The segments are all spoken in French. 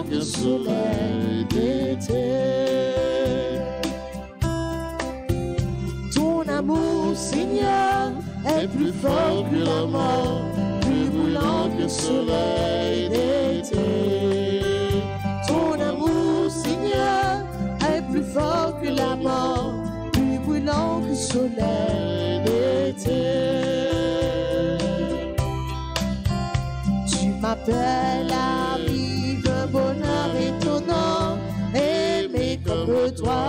qu'un soleil d'été. Ton amour, Seigneur, est plus fort que la mort, plus brûlant qu'un soleil d'été. Ton amour, Seigneur, est plus fort que la mort, plus brûlant que le soleil d'été. Tu m'appelles à vivre un bonheur étonnant, aimer comme toi.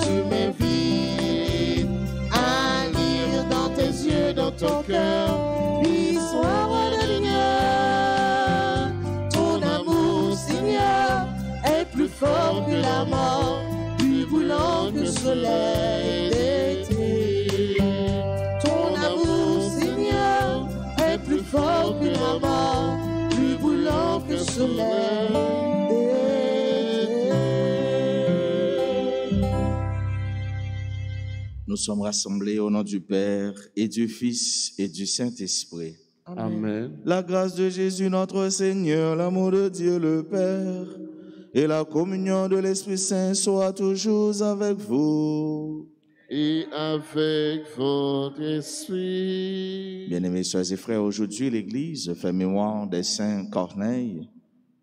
Tu m'invites à lire dans tes yeux, dans ton cœur, l'histoire de lumière. Ton amour, Seigneur, est plus fort que la mort, plus brûlant que le soleil d'été. Ton amour, Seigneur, est plus fort que la mort, plus brûlant que le soleil d'été. Nous sommes rassemblés au nom du Père et du Fils et du Saint-Esprit. Amen. La grâce de Jésus notre Seigneur, l'amour de Dieu le Père et la communion de l'Esprit Saint soient toujours avec vous. Et avec votre esprit. Bien-aimés sœurs et frères, aujourd'hui l'Église fait mémoire des saints Corneille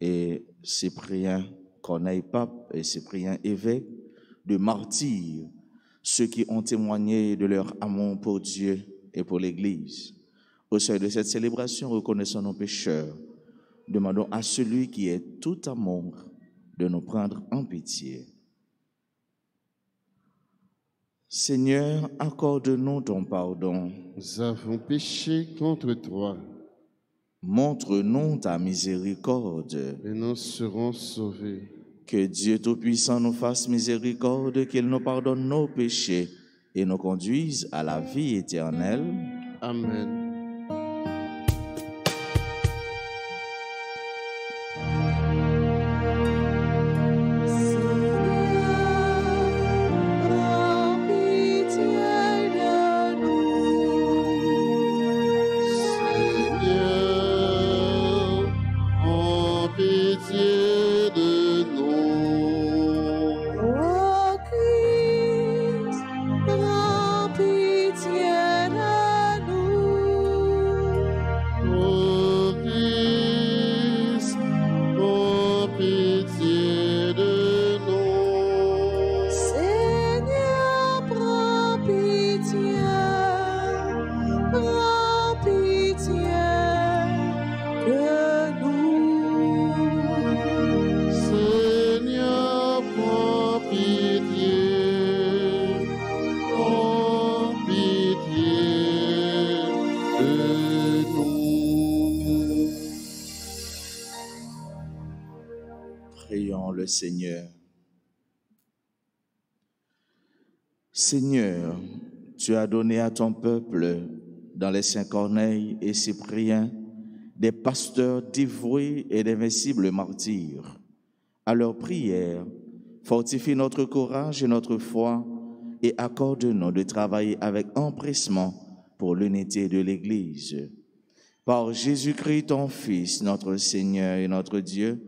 et Cyprien, Corneille Pape et Cyprien évêque, de martyrs, ceux qui ont témoigné de leur amour pour Dieu et pour l'Église. Au seuil de cette célébration, reconnaissons nos pécheurs. Demandons à celui qui est tout amour de nous prendre en pitié. Seigneur, accorde-nous ton pardon. Nous avons péché contre toi, Montre-nous ta miséricorde. et nous serons sauvés. Que Dieu Tout-Puissant nous fasse miséricorde, qu'il nous pardonne nos péchés et nous conduise à la vie éternelle. Amen. Prions le Seigneur. Seigneur, tu as donné à ton peuple, dans les saints Corneille et Cyprien, des pasteurs dévoués et d'invincibles martyrs. À leur prière, fortifie notre courage et notre foi et accorde-nous de travailler avec empressement pour l'unité de l'Église. Par Jésus-Christ, ton Fils, notre Seigneur et notre Dieu,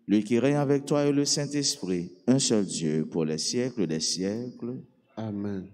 lui qui règne avec toi et le Saint-Esprit, un seul Dieu, pour les siècles des siècles. Amen.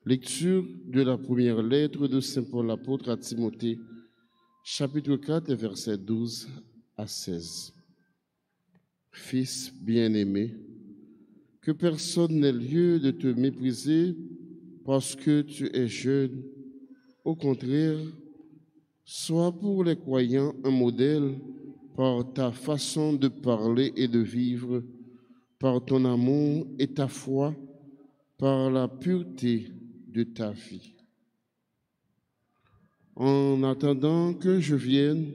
Lecture de la première lettre de Saint Paul apôtre à Timothée, chapitre 4, versets 12 à 16. Fils bien-aimé, que personne n'ait lieu de te mépriser parce que tu es jeune. Au contraire, sois pour les croyants un modèle par ta façon de parler et de vivre, par ton amour et ta foi, par la pureté de ta vie. En attendant que je vienne,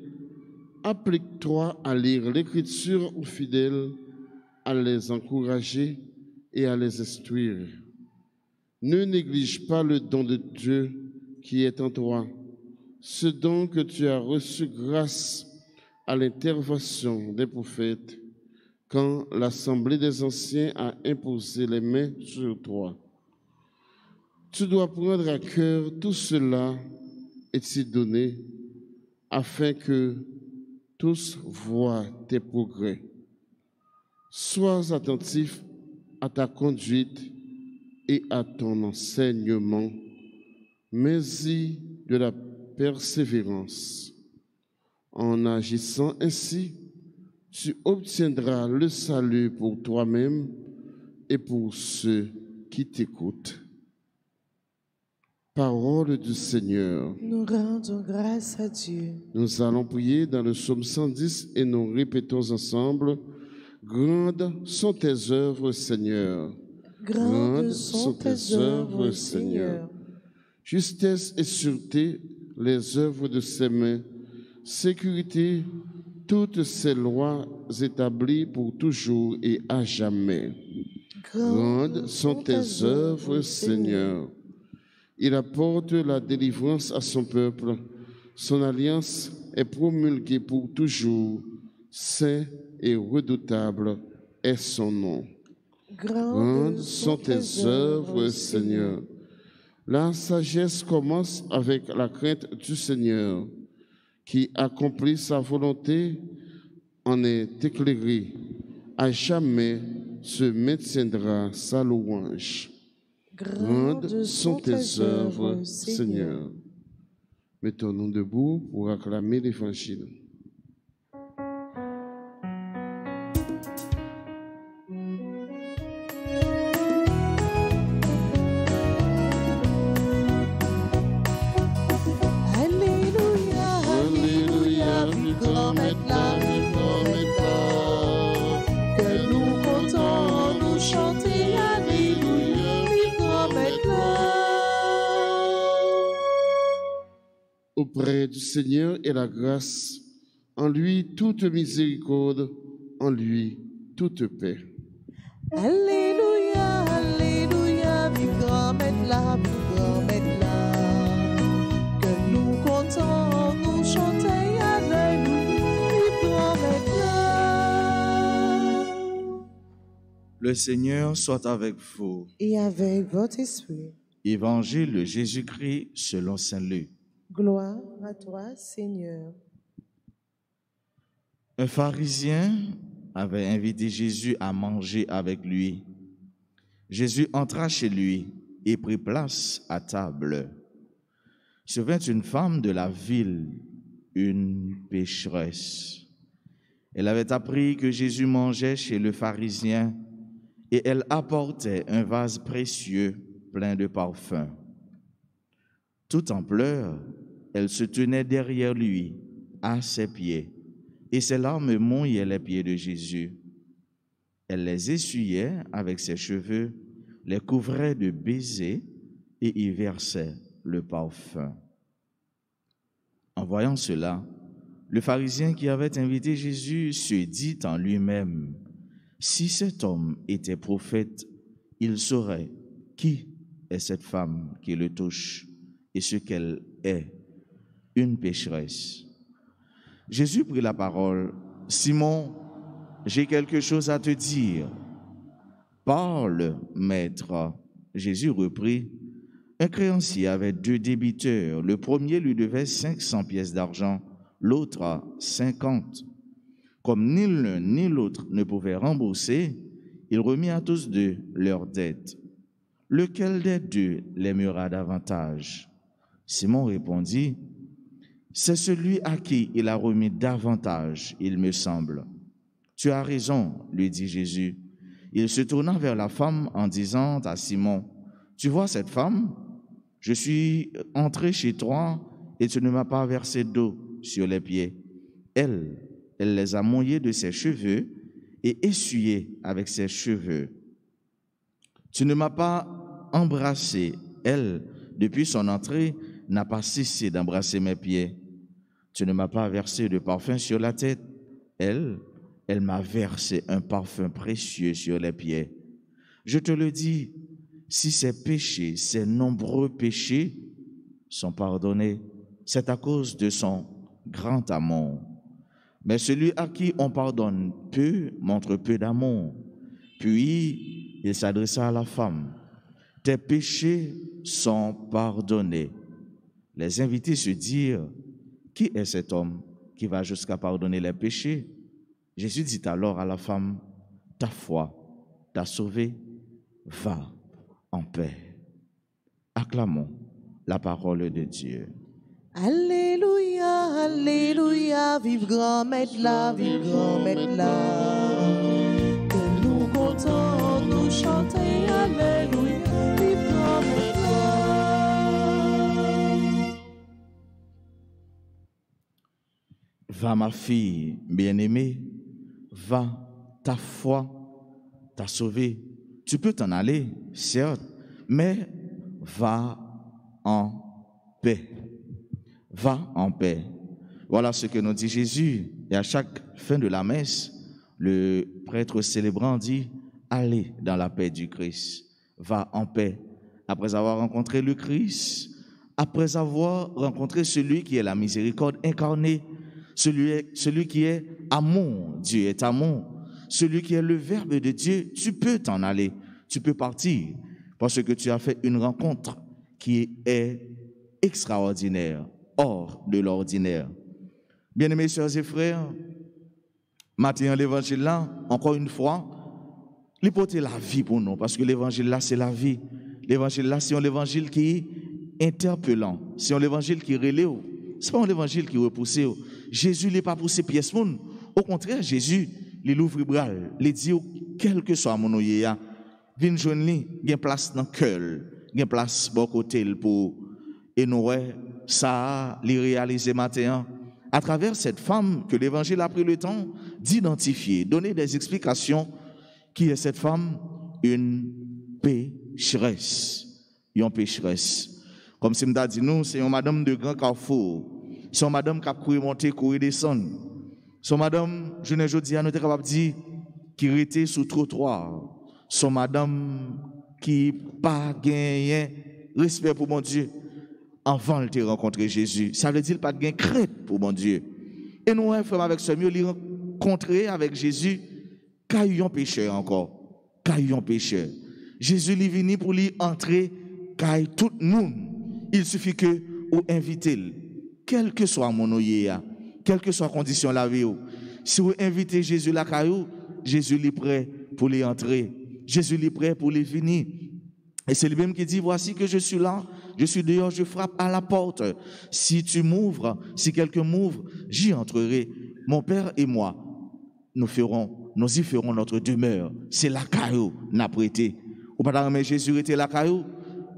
applique-toi à lire l'Écriture aux fidèles, à les encourager et à les instruire. Ne néglige pas le don de Dieu qui est en toi, ce don que tu as reçu grâce à l'intervention des prophètes, quand l'Assemblée des Anciens a imposé les mains sur toi. Tu dois prendre à cœur tout cela et t'y donner, afin que tous voient tes progrès. Sois attentif à ta conduite et à ton enseignement, mais-y de la persévérance. En agissant ainsi, tu obtiendras le salut pour toi-même et pour ceux qui t'écoutent. Parole du Seigneur. Nous rendons grâce à Dieu. Nous allons prier dans le psaume 110 et nous répétons ensemble: Grandes sont tes œuvres, Seigneur. Grandes sont tes œuvres, Seigneur. Justesse et sûreté, les œuvres de ses mains. Sécurité, toutes ses lois établies pour toujours et à jamais. Grandes sont tes œuvres, Seigneur. Il apporte la délivrance à son peuple. Son alliance est promulguée pour toujours. Saint et redoutable est son nom. Grandes sont tes œuvres, Seigneur. La sagesse commence avec la crainte du Seigneur. Qui accomplit sa volonté en est éclairé. À jamais se maintiendra sa louange. Grandes sont tes œuvres, Seigneur. Mettons-nous debout pour acclamer l'Évangile. Auprès du Seigneur est la grâce, en lui toute miséricorde, en lui toute paix. Alléluia, alléluia, vive grand maître là, que nous comptons, nous chanter avec nous, vive grand maître là. Le Seigneur soit avec vous. Et avec votre esprit. Évangile de Jésus-Christ selon saint Luc. Gloire à toi, Seigneur. Un pharisien avait invité Jésus à manger avec lui. Jésus entra chez lui et prit place à table. Survint une femme de la ville, une pécheresse. Elle avait appris que Jésus mangeait chez le pharisien et elle apportait un vase précieux plein de parfums. Tout en pleurs, elle se tenait derrière lui, à ses pieds, et ses larmes mouillaient les pieds de Jésus. Elle les essuyait avec ses cheveux, les couvrait de baisers et y versait le parfum. En voyant cela, le pharisien qui avait invité Jésus se dit en lui-même: si cet homme était prophète, il saurait qui est cette femme qui le touche et ce qu'elle est, une pécheresse. Jésus prit la parole: Simon, j'ai quelque chose à te dire. Parle, maître. Jésus reprit: un créancier avait 2 débiteurs. Le premier lui devait 500 pièces d'argent, l'autre 50. Comme ni l'un ni l'autre ne pouvait rembourser, il remit à tous 2 leurs dettes. Lequel des 2 l'aimera davantage? Simon répondit: c'est celui à qui il a remis davantage, il me semble. Tu as raison, lui dit Jésus. Il se tourna vers la femme en disant à Simon: tu vois cette femme? Je suis entré chez toi et tu ne m'as pas versé d'eau sur les pieds. Elle les a mouillés de ses cheveux et essuyés avec ses cheveux. Tu ne m'as pas embrassé elle, depuis son entrée, n'a pas cessé d'embrasser mes pieds. Tu ne m'as pas versé de parfum sur la tête. Elle m'a versé un parfum précieux sur les pieds. Je te le dis, si ses péchés, ses nombreux péchés sont pardonnés, c'est à cause de son grand amour. Mais celui à qui on pardonne peu montre peu d'amour. Puis il s'adressa à la femme. Tes péchés sont pardonnés. Les invités se dirent, qui est cet homme qui va jusqu'à pardonner les péchés? Jésus dit alors à la femme, ta foi t'a sauvée, va en paix. Acclamons la parole de Dieu. Alléluia, Alléluia, vive grand maître là, vive grand maître là. Que nous contents, nous chanter, Alléluia, vive grand maître là. Va ma fille bien-aimée, va, ta foi t'a sauvée. Tu peux t'en aller, certes, mais va en paix. Va en paix. Voilà ce que nous dit Jésus. Et à chaque fin de la messe, le prêtre célébrant dit, allez dans la paix du Christ. Va en paix. Après avoir rencontré le Christ, après avoir rencontré celui qui est la miséricorde incarnée, celui qui est amour, Dieu est amour, celui qui est le Verbe de Dieu, tu peux t'en aller, tu peux partir, parce que tu as fait une rencontre qui est extraordinaire, hors de l'ordinaire. Bien-aimés sœurs et frères, maintenant l'évangile là, encore une fois, il porte la vie pour nous, parce que l'évangile là, c'est la vie. L'évangile là, c'est un évangile qui est interpellant, c'est un évangile qui relève. Ce n'est pas un évangile qui repousse. Jésus n'est pas poussé pièce moun. Au contraire, Jésus, il ouvre bras, il dit, quel que soit mon oeil, vin joindre li, il y a place dans le cœur, il y a place bon côté pour et nous ça les réaliser matin à travers cette femme que l'évangile a pris le temps d'identifier, donner des explications qui est cette femme, une pécheresse. Une pécheresse. Comme si m'da dit nous, c'est une madame de grand carrefour. C'est une madame qui a couru monter, couru descendre. C'est une madame, je ne dis pas, nous sommes capables de dire, qui était sous trottoir. C'est une madame qui pas gagné respect pour mon Dieu avant de rencontrer Jésus. Ça veut dire pas de crainte pour mon Dieu. Et nous, frère, avec ce mieux, rencontrer avec Jésus, caillon pécheur encore. Caillon pécheur. Jésus est venu pour lui entrer, caille tout le monde. Il suffit que vous invitez, quel que soit mon oeil, quelle que soit la condition de la vie. Si vous invitez Jésus la caillou, Jésus est prêt pour lui entrer. Jésus est prêt pour lui venir. Et c'est lui-même qui dit, voici que je suis là, je suis dehors, je frappe à la porte. Si tu m'ouvres, si quelqu'un m'ouvre, j'y entrerai. Mon Père et moi, nous y ferons notre demeure. C'est la caillou n'a prêté. Ou pas d'armer Jésus était la caillou.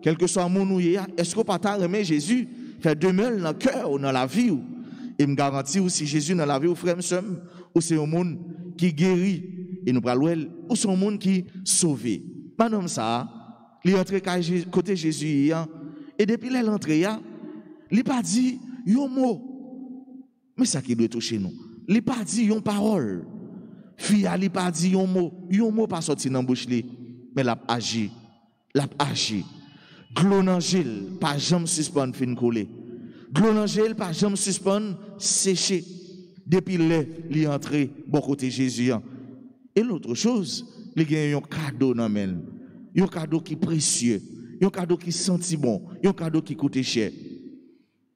Quel que soit mon ouïe, est-ce qu'on peut t'armer Jésus, faire demeure dans le cœur ou dans la vie? Et me garantit si Jésus dans la vie, ou frère, ou c'est un monde qui guérit, et nous parlons, ou c'est un monde qui sauve. Madame ça, il est entré côté Jésus, et depuis qu'il est entré, il n'a pas dit un mot. Mais ça qui doit toucher nous. Il n'a pas dit une parole. Fille, il n'a pas dit un mot pas sorti dans la bouche, mais il a agi. Il a agi. Glonangel, pas jamais suspendre fin coller. Glonangel, pas jamais suspendre sécher. Depuis il est entré bon côté Jésus. Et l'autre chose, il y a un cadeau dans la main. Un cadeau qui est précieux, un cadeau qui senti bon, un cadeau qui coûte cher.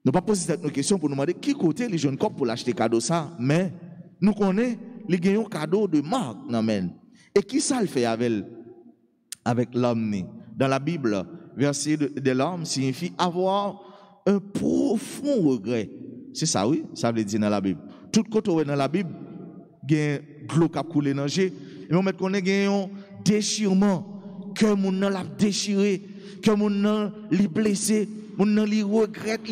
Nous ne pas poser cette question pour nous demander qui côté les jeunes copes pour l'acheter cadeau ça, mais nous connaissons les gagnants cadeau de marque dans la main. Et qui ça le fait avec l'homme? Dans la Bible, verset de l'homme signifie avoir un profond regret. C'est ça, oui, ça veut dire dans la Bible. Tout côté dans la Bible, il y a un glou qui a coulé dans le jet. Et on met qu'on a un déchirement, que mon nan l'a déchiré, que mon nan l'a blessé, mon nan li regrette,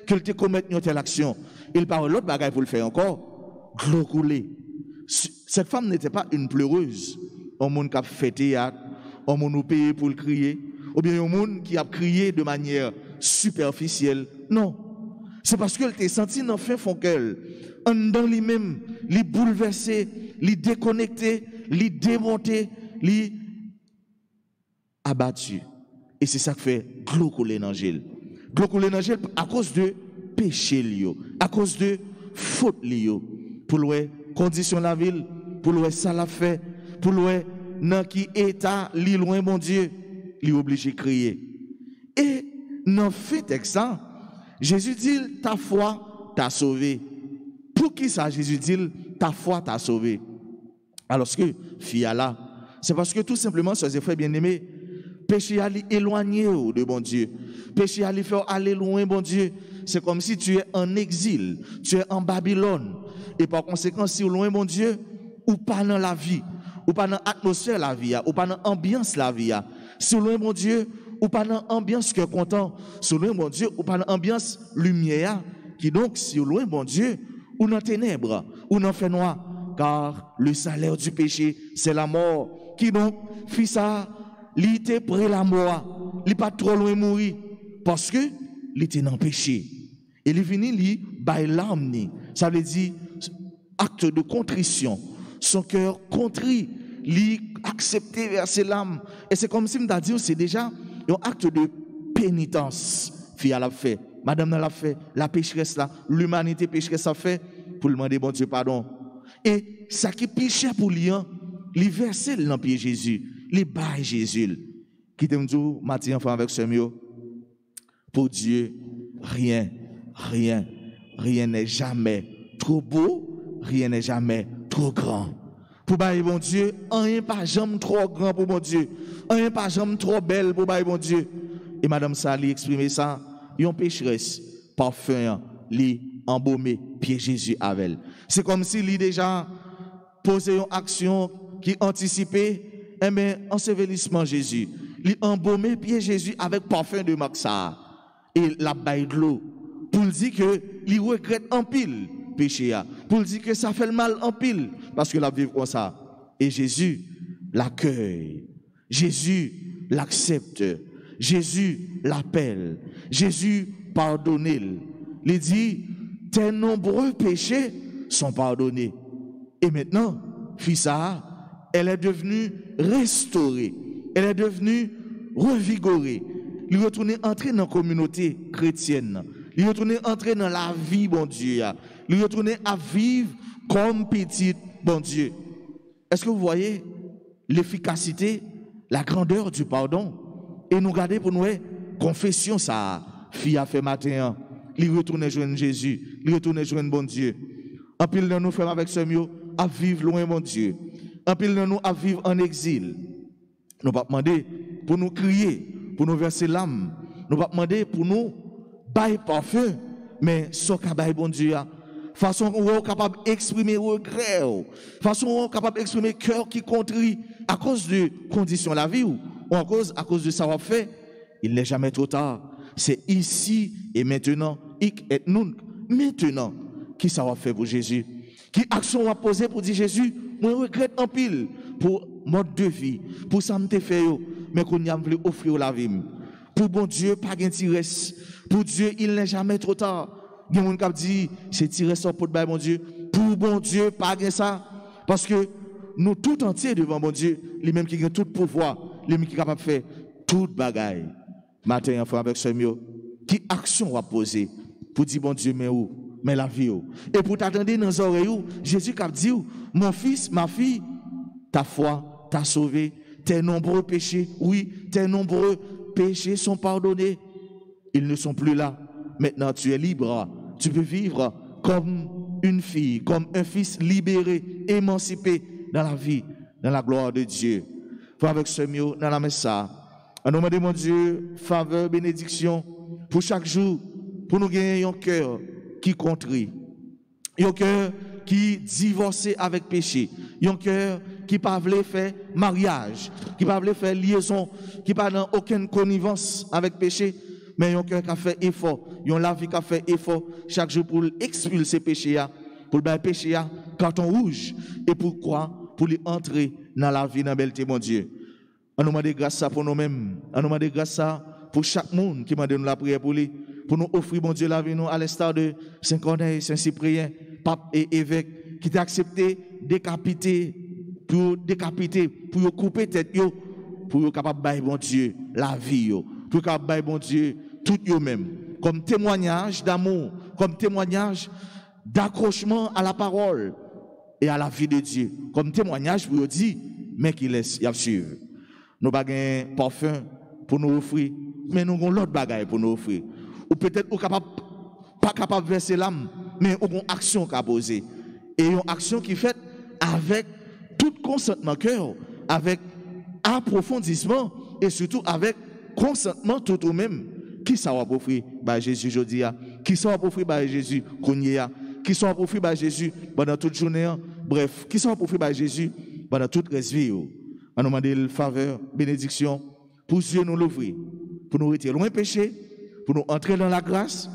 qu'il te commette une telle action. Il parle l'autre bagaille pour le faire encore, glou coulé. Cette femme n'était pas une pleureuse. On monde qui a fait théâtre, on monde nous paye pour le crier, ou bien un monde qui a crié de manière superficielle. Non. C'est parce qu'elle t'a senti dans fin fond cœur, en dans lui-même, lui bouleversé, lui déconnecté, lui démonté, lui abattu. Et c'est ça qui fait glo couler dans l'angile. Glo couler dans l'angile à cause de péché lié, à cause de faute lié. Pour le condition la ville, pour le ça l'a fait, pour le dans qui état li loin mon Dieu, li obligé de crier. Et dans fait texte ça, Jésus dit ta foi t'a sauvé. Pour qui ça Jésus dit ta foi t'a sauvé? Alors que fille là, c'est parce que tout simplement sœurs et frères bien-aimés, péché à éloigner de bon Dieu. Péché à faire aller loin bon Dieu. C'est comme si tu es en exil, tu es en Babylone et par conséquent si loin bon Dieu ou pas dans la vie, ou pas dans l'atmosphère la vie, ou pas dans l'ambiance la vie. Si loin mon Dieu, ou pas dans l'ambiance que content, si loin mon Dieu, ou pas dans l'ambiance lumière, qui donc si loin mon Dieu, ou dans ténèbres, ou dans fait noir, car le salaire du péché, c'est la mort. Qui donc, fit ça, il était près la mort, il pas trop loin mourir, parce que il était dans le péché. Et il venu, il bail l'âme, ça veut dire acte de contrition. Son cœur contrit, lui accepter verser l'âme. Et c'est comme si m'a dit, c'est déjà un acte de pénitence. Fille l'a fait, madame l'a fait, la pécheresse là, l'humanité pécheresse a fait pour demander bon Dieu pardon. Et ça qui péché pour lui, il verser dans pied Jésus, il bail Jésus. Qui te dit, Mathieu enfant avec ce mieux, pour Dieu, rien n'est jamais trop beau, rien n'est jamais trop grand. Pour bailler bon Dieu, rien pas jamais trop grand pour bon Dieu. Rien pas jamais trop belle pour bailler bon Dieu. Et madame Sali exprimé ça, yon pécheresse, parfum, li embaumé pied Jésus avec elle. C'est comme si lui déjà posé une action qui anticipait ensevelissement Jésus. Li embaumé pied Jésus avec parfum de Maxa. Et la baille de l'eau. Pour dire que li regrette en pile péché. Pour dire que ça fait le mal en pile. Parce que la vivre comme ça. Et Jésus l'accueille. Jésus l'accepte. Jésus l'appelle. Jésus pardonne. Il dit, tes nombreux péchés sont pardonnés. Et maintenant, fille ça, elle est devenue restaurée. Elle est devenue revigorée. Il est retourné entrer dans la communauté chrétienne. Il est retourné entrer dans la vie, bon Dieu. Il est retourné à vivre comme petit, bon Dieu. Est-ce que vous voyez l'efficacité, la grandeur du pardon? Et nous regardons pour nous, confession ça, fille a fait matin. Il retourne joindre Jésus. Il retourne joindre bon Dieu. En pile de nous faire avec ce mieux, à vivre loin, mon Dieu. En pile de nous à vivre en exil. Nous pas demander pour nous crier, pour nous verser l'âme. Nous pas demander pour nous bailler parfum, mais ce qu'a bailler bon Dieu. Façon où on est capable d'exprimer regret, façon où on est capable d'exprimer cœur qui contrit à cause de conditions de la vie ou à cause de savoir-faire. Il n'est jamais trop tard. C'est ici et maintenant, et nous, maintenant, qui savoir-faire pour Jésus. Qui action on va poser pour dire Jésus, moi regrette en pile pour mode de vie, pour ça me fait, mais qu'on y a voulu offrir la vie. Pour bon Dieu, pas d'intérêt. Pour Dieu, il n'est jamais trop tard. Il y a des gens qui disent, c'est tirer ça pour bon Dieu. Pour bon Dieu, pas de ça. Parce que nous tout entiers devant bon Dieu, les mêmes qui ont tout pouvoir, les mêmes qui sont capables de faire toute bagaille. Matin, enfant, avec ce mieux, qui action on va poser pour dire bon Dieu, mais où? Mais la vie où? Et pour t'attendre dans les oreilles où, Jésus a dit, mon fils, ma fille, ta foi t'a sauvé. Tes nombreux péchés, oui, tes nombreux péchés sont pardonnés. Ils ne sont plus là. Maintenant, tu es libre. Tu peux vivre comme une fille, comme un fils libéré, émancipé dans la vie, dans la gloire de Dieu. Frère avec ce mieux, dans la messe, en nom de mon Dieu, faveur, bénédiction, pour chaque jour, pour nous gagner un cœur qui contrit, un cœur qui divorcé avec péché, un cœur qui ne pas voulu faire mariage, qui ne pas voulu faire liaison, qui n'a pas aucune connivence avec péché, mais un cœur qui a fait effort, la vie qui a fait effort chaque jour pour expulser péché, pour le péché, carton rouge, et pourquoi? Pour lui entrer dans la vie, dans la belleté, mon Dieu. On nous demande grâce pour nous-mêmes. On nous demande grâce pour chaque monde qui m'a donné la prière pour lui. Pour nous offrir, bon Dieu, la vie, nous, à l'instar de Saint-Corneille, Saint-Cyprien, pape et évêque, qui t'a accepté décapiter, pour couper tête, pour être capable de bon Dieu, la vie, pour capable de bon Dieu, tout eux-mêmes, comme témoignage d'amour, comme témoignage d'accrochement à la parole et à la vie de Dieu, comme témoignage pour dire, mais qui laisse, y suivre. Nous n'avons pas un parfum pour nous offrir, mais nous avons l'autre bagaille pour nous offrir. Ou peut-être pas capable de verser l'âme, mais nous avons une action à poser. Et une action qui est faite avec tout consentement cœur, avec approfondissement et surtout avec consentement tout au même. Qui ça va offrir par Jésus aujourd'hui? Qui ça va offrir par Jésus Kounia? Qui ça va offrir par Jésus pendant toute journée? Bref, qui ça va offrir par Jésus pendant toute la vie? On nous demande faveur, bénédiction, pour Dieu nous l'ouvrir, pour nous retirer loin péché, pour nous entrer dans la grâce,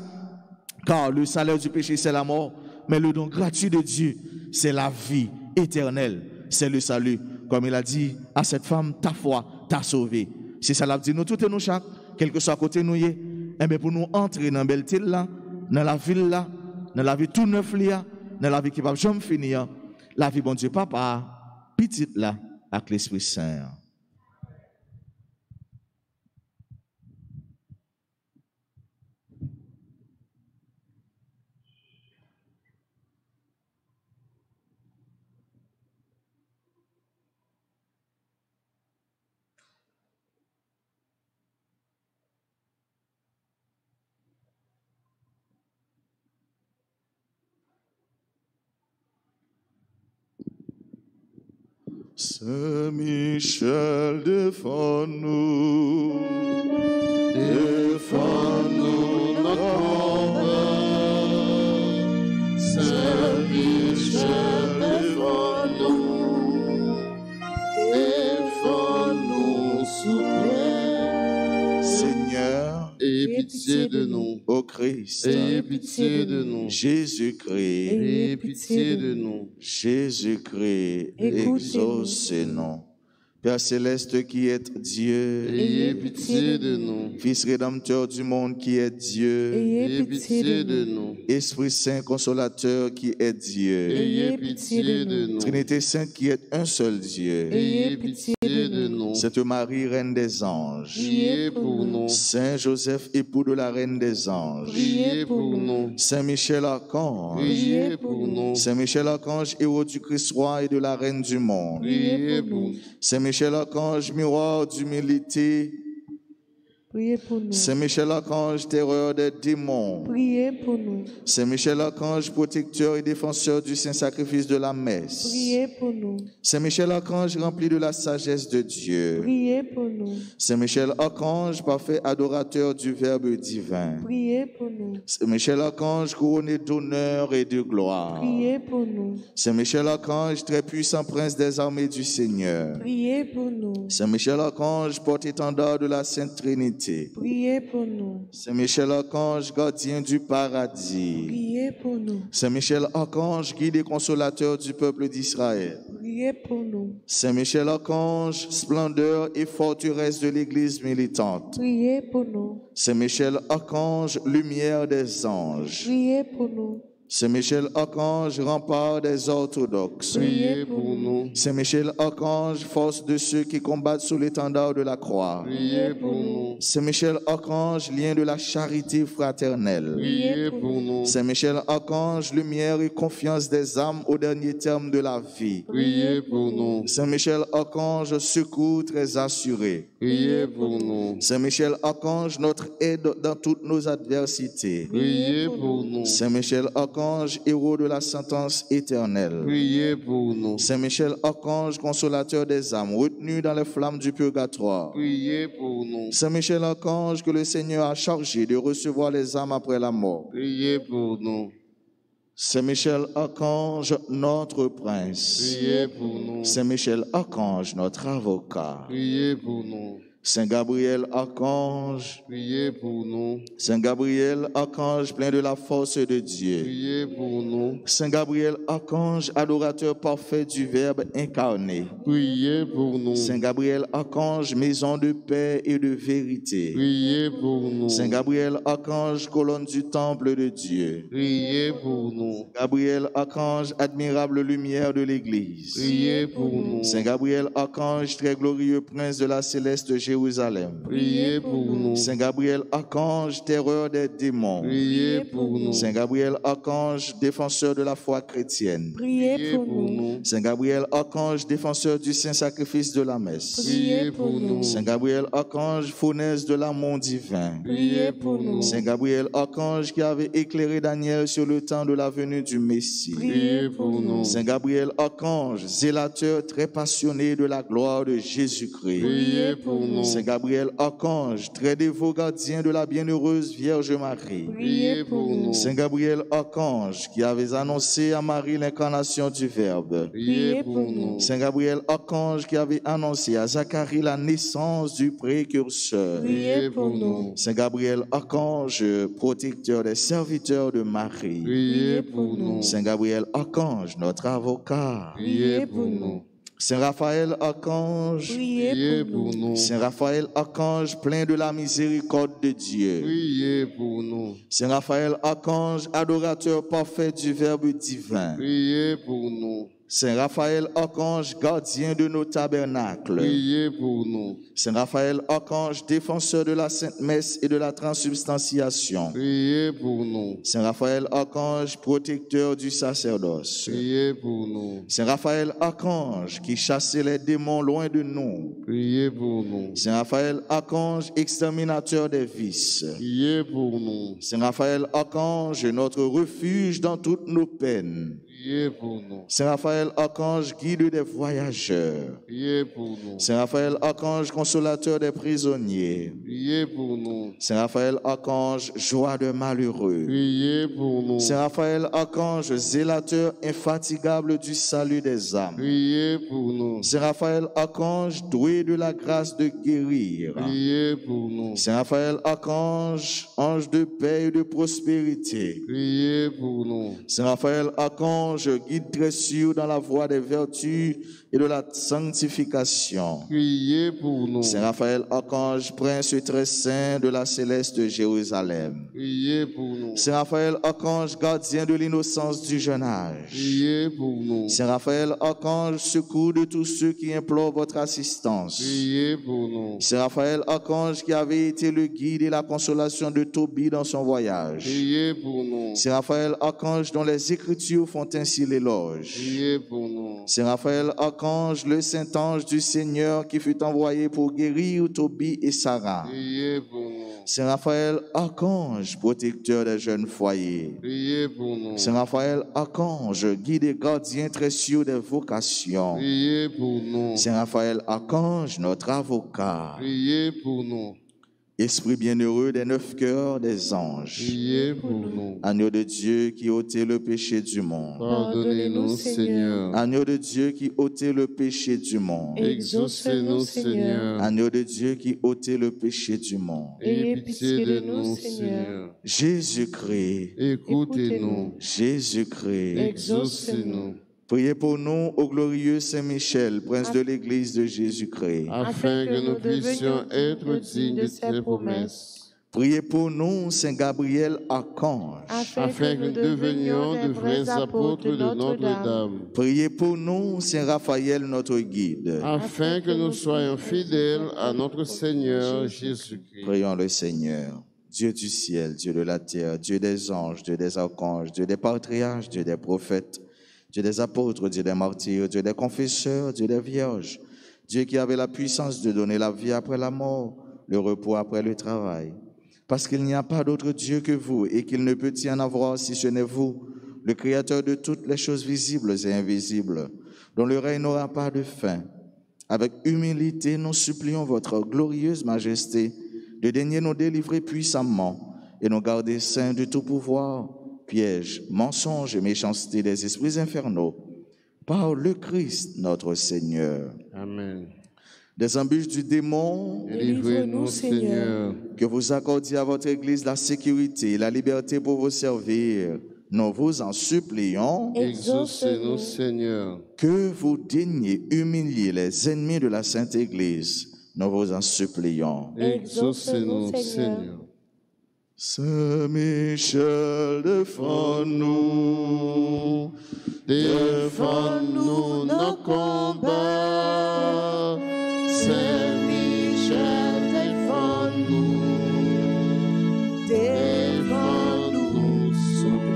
car le salaire du péché c'est la mort, mais le don gratuit de Dieu c'est la vie éternelle, c'est le salut. Comme il a dit à cette femme, ta foi t'a sauvé. C'est ça l'a dit nous tout et nous chaque, quel que soit côté nous y est, et bien pour nous entrer dans la belle ville là, dans la ville là, dans la vie tout neuf là, dans la vie qui va jamais finir, la vie bon Dieu papa, petite là, avec l'Esprit Saint. Saint-Michel, défends-nous, défends-nous notre combat. Saint-Michel, défends-nous, défends-nous, souverain. Seigneur, ayez pitié de nous. ô Christ, Ayez pitié de nous. Jésus-Christ, Ayez pitié de nous. Jésus-Christ, exaucez-nous. Père céleste qui est Dieu, Ayez pitié de nous. Fils rédempteur du monde qui est Dieu, Ayez pitié de nous. Esprit Saint consolateur qui est Dieu, Ayez pitié de nous. Trinité Sainte qui est un seul Dieu, Ayez pitié de nous. Sainte Marie, Reine des anges, Priez pour nous. Saint Joseph, époux de la Reine des anges, Priez pour nous. Saint Michel Archange, Priez pour nous. Saint Michel Archange, héros du Christ roi et de la Reine du monde, Priez pour nous. Saint Michel Archange, miroir d'humilité, Priez pour nous. Saint Michel Archange, terreur des démons, Priez pour nous. Saint Michel Archange, protecteur et défenseur du saint sacrifice de la messe, Priez pour nous. Saint Michel Archange, rempli de la sagesse de Dieu, Priez pour nous. Saint Michel Archange, parfait adorateur du Verbe divin, Priez pour nous. Saint Michel Archange, couronné d'honneur et de gloire, Priez pour nous. Saint Michel Archange, très puissant prince des armées du Seigneur, Priez pour nous. Saint Michel Archange, porte-étendard de la Sainte Trinité, Priez pour nous. Saint Michel Archange, gardien du paradis, Priez pour nous. Saint Michel Archange, guide et consolateur du peuple d'Israël, Priez pour nous. Saint Michel Archange, splendeur et forteresse de l'Église militante, Priez pour nous. Saint Michel Archange, lumière des anges, Priez pour nous. Saint Michel Archange, rempart des orthodoxes, Priez pour nous. Saint Michel Archange, force de ceux qui combattent sous l'étendard de la croix, Priez pour nous. Saint Michel Archange, lien de la charité fraternelle, Priez pour nous. Saint Michel Archange, lumière et confiance des âmes au dernier terme de la vie, Priez pour nous. Saint Michel Archange, secours très assuré, Priez pour nous. Saint Michel Archange, notre aide dans toutes nos adversités, Priez pour nous. Saint Michel Archange, héros de la sentence éternelle, Priez pour nous. Saint Michel Archange, consolateur des âmes retenues dans les flammes du purgatoire, Priez pour nous. Saint Michel Archange, que le Seigneur a chargé de recevoir les âmes après la mort, Priez pour nous. Saint Michel Archange, notre prince, Priez pour nous. Saint Michel Archange, notre avocat, Priez pour nous. Saint Gabriel, archange, Priez pour nous. Saint Gabriel, archange plein de la force de Dieu. Priez pour nous. Saint Gabriel, archange, adorateur parfait du Verbe incarné. Priez pour nous. Saint Gabriel, archange, maison de paix et de vérité. Priez pour nous. Saint Gabriel, archange, colonne du temple de Dieu. Priez pour nous. Gabriel, archange, admirable lumière de l'Église. Priez pour nous. Saint Gabriel, archange, très glorieux prince de la céleste Jérusalem. Priez pour nous. Saint Gabriel, archange, terreur des démons. Priez pour nous. Saint Gabriel, archange, défenseur de la foi chrétienne. Priez pour nous. Saint Gabriel, archange, défenseur du saint sacrifice de la messe. Priez pour nous. Saint Gabriel, archange, fournaise de l'amour divin. Priez pour nous. Saint Gabriel, archange, qui avait éclairé Daniel sur le temps de la venue du Messie. Priez pour nous. Saint Gabriel, archange, zélateur très passionné de la gloire de Jésus-Christ. Priez pour nous. Saint Gabriel, archange, très dévot gardien de la bienheureuse Vierge Marie. Priez pour nous. Saint Gabriel, archange, qui avait annoncé à Marie l'incarnation du Verbe. Priez pour nous. Saint Gabriel, archange, qui avait annoncé à Zacharie la naissance du précurseur. Priez pour nous. Saint Gabriel, archange, protecteur des serviteurs de Marie. Priez pour nous. Saint Gabriel, archange, notre avocat. Priez pour nous. Saint Raphaël, archange. Priez pour nous. Saint Raphaël, archange, plein de la miséricorde de Dieu. Priez pour nous. Saint Raphaël, archange, adorateur parfait du Verbe divin. Priez pour nous. Saint Raphaël, archange, gardien de nos tabernacles. Priez pour nous. Saint Raphaël, archange, défenseur de la Sainte Messe et de la transubstantiation. Priez pour nous. Saint Raphaël, archange, protecteur du sacerdoce. Priez pour nous. Saint Raphaël, archange, qui chassait les démons loin de nous. Priez pour nous. Saint Raphaël, archange, exterminateur des vices. Priez pour nous. Saint Raphaël, archange, notre refuge dans toutes nos peines. Priez pour nous. Saint Raphaël, archange, guide des voyageurs. Priez pour nous. Saint Raphaël, archange, consolateur des prisonniers. Priez pour nous. Saint Raphaël, archange, joie de malheureux. Priez pour nous. Saint Raphaël, archange, zélateur infatigable du salut des âmes. Priez pour nous. Saint Raphaël, archange, doué de la grâce de guérir. Priez pour nous. Saint Raphaël, archange, ange de paix et de prospérité. Priez pour nous. Saint Raphaël, archange, guide très sûr dans la voie des vertus et de la sanctification. Priez pour nous. Saint Raphaël, archange, prince très saint de la céleste Jérusalem. Priez pour nous. Saint Raphaël, archange, gardien de l'innocence du jeune âge. Priez pour nous. Saint Raphaël, archange, secours de tous ceux qui implorent votre assistance. Priez pour nous. Saint Raphaël, archange, qui avait été le guide et la consolation de Tobie dans son voyage. Priez pour nous. Saint Raphaël, archange, dont les Écritures font ainsi l'éloge. Priez pour nous. Saint Raphaël, archange, le saint ange du Seigneur qui fut envoyé pour guérir Tobie et Sarah. Priez pour nous. Saint Raphaël, archange, protecteur des jeunes foyers. Priez pour nous. Saint Raphaël, archange, guide et gardien très sûr des vocations. Priez pour nous. Saint Raphaël, archange, notre avocat. Priez pour nous. Esprit bienheureux des 9 cœurs des anges. Priez pour nous. Agneau de Dieu qui ôtait le péché du monde. Pardonnez-nous, Seigneur. Agneau de Dieu qui ôtait le péché du monde. Exaucez-nous, Seigneur. Agneau de Dieu qui ôtait le péché du monde. Ayez pitié de nous, Seigneur. Jésus-Christ, Écoutez-nous. Jésus-Christ, Exaucez-nous. priez pour nous au glorieux Saint-Michel, prince de l'Église de Jésus-Christ. Afin que nous puissions être dignes de tes promesses. Priez pour nous, Saint Gabriel, archange. Afin que nous devenions de vrais apôtres de Notre-Dame. Priez pour nous, Saint Raphaël, notre guide. Afin que nous soyons fidèles à notre Seigneur Jésus-Christ. Prions le Seigneur. Dieu du ciel, Dieu de la terre, Dieu des anges, Dieu des archanges, Dieu des patriarches, Dieu des prophètes, Dieu des apôtres, Dieu des martyrs, Dieu des confesseurs, Dieu des vierges, Dieu qui avait la puissance de donner la vie après la mort, le repos après le travail. Parce qu'il n'y a pas d'autre Dieu que vous et qu'il ne peut y en avoir si ce n'est vous, le Créateur de toutes les choses visibles et invisibles, dont le règne n'aura pas de fin. Avec humilité, nous supplions votre glorieuse majesté de daigner nous délivrer puissamment et nous garder saints de tout pouvoir, pièges, mensonges et méchanceté des esprits infernaux, par le Christ notre Seigneur. Amen. des embûches du démon. Délivre-nous, Seigneur. Que vous accordiez à votre Église la sécurité et la liberté pour vous servir. Nous vous en supplions. Exaucez-nous, Seigneur. Que vous daigniez humilier les ennemis de la Sainte Église. Nous vous en supplions. Exaucez-nous, Seigneur. Saint Michel, défends-nous. Défends-nous nos combats. Saint Michel, défends-nous. Défends-nous, s'il vous plaît.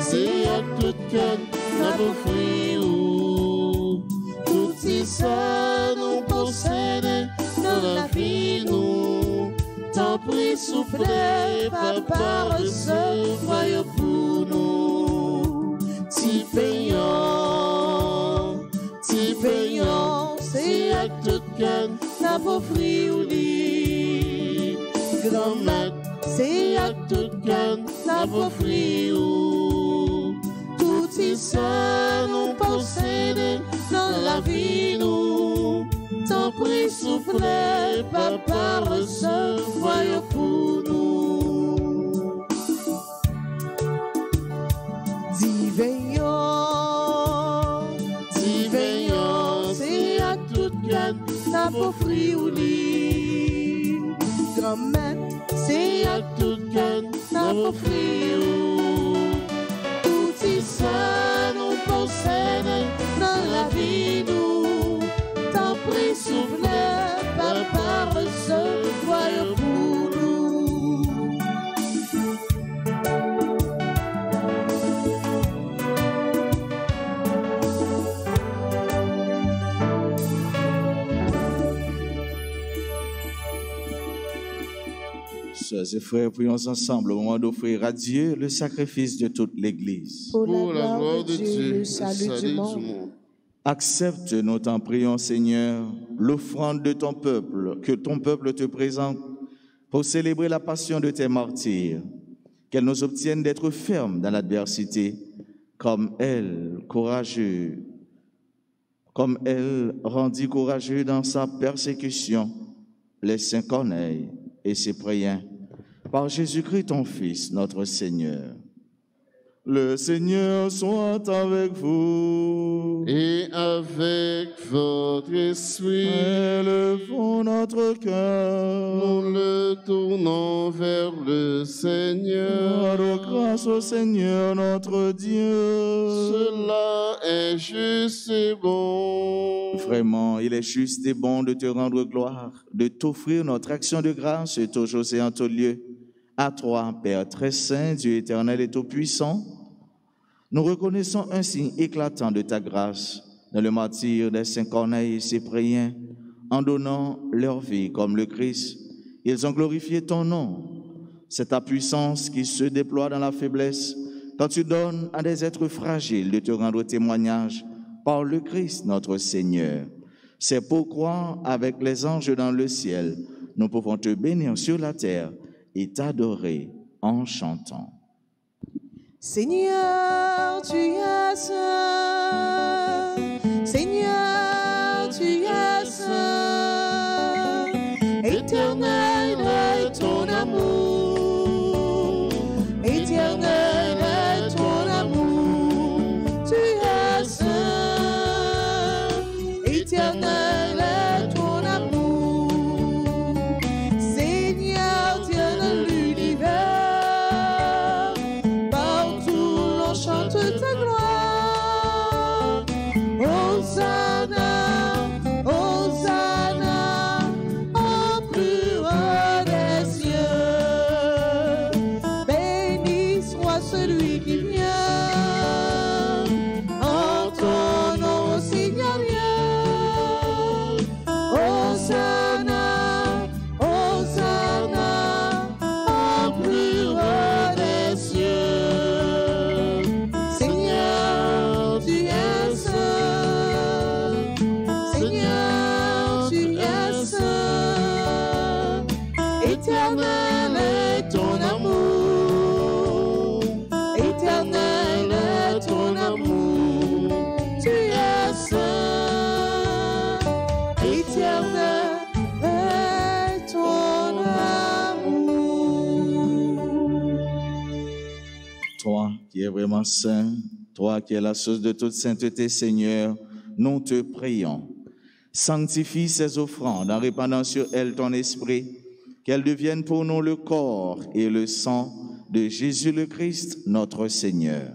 C'est à tout cœur, n'a pas fruit ou tout ça nous possède dans la vie nous. Tant pris souffler, papa recevoir pour nous. Si payant, c'est à tout cœur, n'a pas fruit ou lit. Grand-mère, c'est à tout cœur, n'a pas fruit ou tout ça nous possède dans la vie nous. Tant pris souffler, papa recevoir pour nous. Dis veillant, c'est à tout cœur, n'a pas fruit ou lit. Grand-mère, c'est à tout cœur, n'a pas fruit ou tout ça nous possède dans la vie nous. Tant pris souffler, papa recevoir pour nous. Sœurs et frères, prions ensemble au moment d'offrir à Dieu le sacrifice de toute l'Église. Pour la gloire de Dieu, le salut du monde. Accepte, nous t'en prions, Seigneur, l'offrande de ton peuple, que ton peuple te présente pour célébrer la passion de tes martyrs. Qu'elle nous obtienne d'être fermes dans l'adversité, comme elle rendit courageux dans sa persécution les saints Corneille et Cyprien. Par Jésus-Christ, ton Fils, notre Seigneur. Le Seigneur soit avec vous. Et avec votre esprit, Élevons notre cœur. nous le tournons vers le Seigneur. Rendons grâce au Seigneur notre Dieu. Cela est juste et bon. Vraiment, il est juste et bon de te rendre gloire, de t'offrir notre action de grâce toujours et en tout lieu. À toi, Père très saint, Dieu éternel et tout-puissant, nous reconnaissons un signe éclatant de ta grâce dans le martyre des saints Corneille et Cyprien. En donnant leur vie comme le Christ, ils ont glorifié ton nom. C'est ta puissance qui se déploie dans la faiblesse quand tu donnes à des êtres fragiles de te rendre témoignage par le Christ notre Seigneur. C'est pourquoi, avec les anges dans le ciel, nous pouvons te bénir sur la terre et t'adorer en chantant. Seigneur, tu es saint. Seigneur, tu es saint. Éternel est ton amour. Éternel est ton amour. Tu es saint. Éternel est ton amour. Seigneur, Dieu de l'univers, partout l'on chante ta gloire. Hosanna, Hosanna, au plus haut des cieux. Éternel est ton amour, éternel est ton amour, tu es saint, éternel est ton amour. Toi qui es vraiment saint, toi qui es la source de toute sainteté, Seigneur, nous te prions. Sanctifie ces offrandes en répandant sur elles ton esprit, qu'elles deviennent pour nous le corps et le sang de Jésus le Christ, notre Seigneur.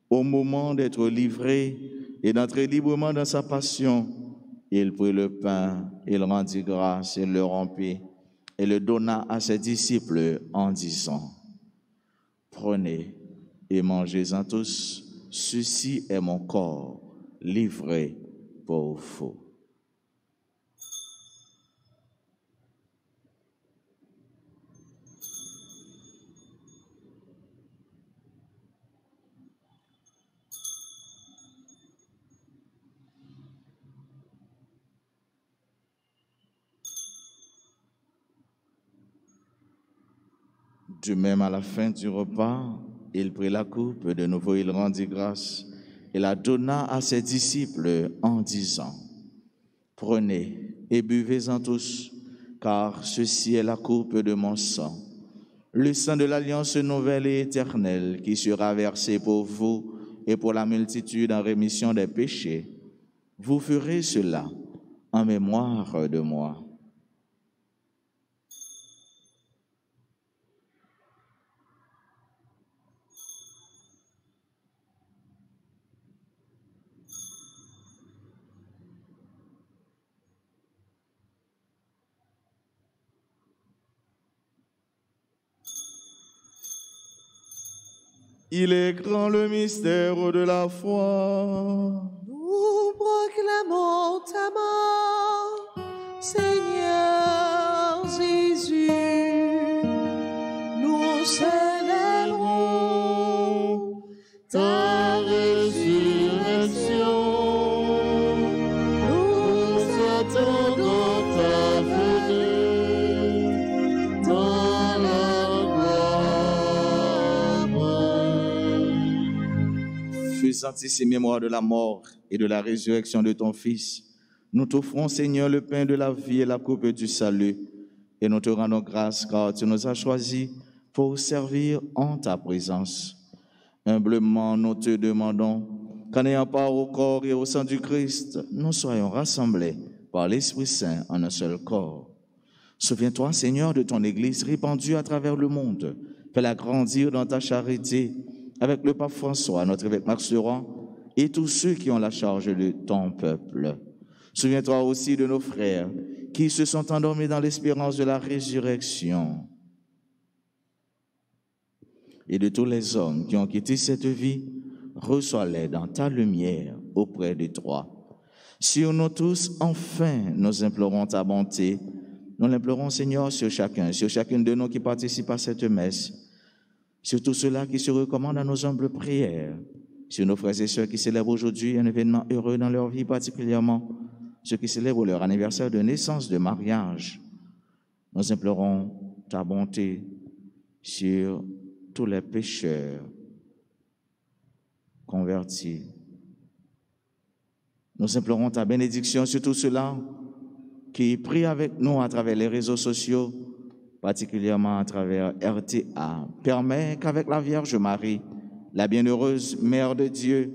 Au moment d'être livré et d'entrer librement dans sa passion, il prit le pain, il rendit grâce, il le rompit et le donna à ses disciples en disant, « Prenez et mangez-en tous, ceci est mon corps livré pour vous. » De même, à la fin du repas, il prit la coupe, de nouveau il rendit grâce et la donna à ses disciples en disant, « Prenez et buvez-en tous, car ceci est la coupe de mon sang, le sang de l'alliance nouvelle et éternelle qui sera versé pour vous et pour la multitude en rémission des péchés. Vous ferez cela en mémoire de moi. » Il est grand le mystère de la foi. Nous proclamons ta mort, Seigneur Jésus. Nous célébrons ta résurrection. Nous attendons ta venue dans la Faisant ici mémoire de la mort et de la résurrection de ton Fils, nous t'offrons, Seigneur, le pain de la vie et la coupe du salut, et nous te rendons grâce car tu nous as choisis pour servir en ta présence. Humblement, nous te demandons qu'en ayant part au corps et au sang du Christ, nous soyons rassemblés par l'Esprit Saint en un seul corps. Souviens-toi, Seigneur, de ton Église répandue à travers le monde. Fais-la grandir dans ta charité, avec le pape François, notre évêque Max Durand, et tous ceux qui ont la charge de ton peuple. Souviens-toi aussi de nos frères qui se sont endormis dans l'espérance de la résurrection et de tous les hommes qui ont quitté cette vie. Reçois-les dans ta lumière auprès de toi. Sur nous tous, enfin, nous implorons ta bonté. Nous l'implorons, Seigneur, sur chacune de nous qui participent à cette messe, sur tous ceux-là qui se recommandent à nos humbles prières, sur nos frères et sœurs qui célèbrent aujourd'hui un événement heureux dans leur vie, particulièrement ceux qui célèbrent leur anniversaire de naissance, de mariage. Nous implorons ta bonté sur tous les pécheurs convertis. Nous implorons ta bénédiction sur tous ceux-là qui prient avec nous à travers les réseaux sociaux, particulièrement à travers RTA. Permets qu'avec la Vierge Marie, la bienheureuse Mère de Dieu,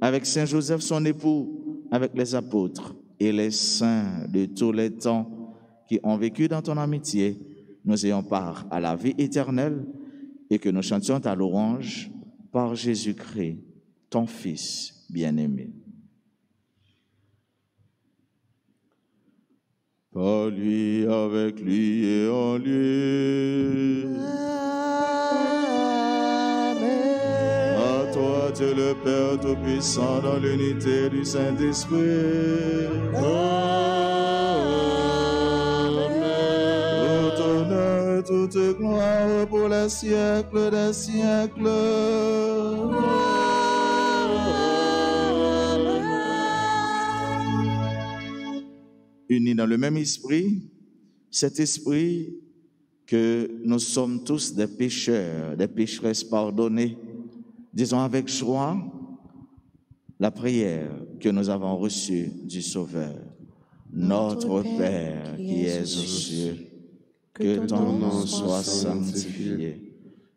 avec Saint Joseph son époux, avec les apôtres et les saints de tous les temps qui ont vécu dans ton amitié, nous ayons part à la vie éternelle et que nous chantions ta louange par Jésus-Christ, ton Fils bien-aimé. Par lui, avec lui et en lui. Amen. À toi, Dieu le Père Tout-Puissant, dans l'unité du Saint-Esprit. Amen. Tout honneur et toute gloire pour les siècles des siècles. Unis dans le même esprit, cet esprit que nous sommes tous des pécheurs, des pécheresses pardonnées. Disons avec joie la prière que nous avons reçue du Sauveur. Notre Père qui es aux cieux, que ton nom soit sanctifié,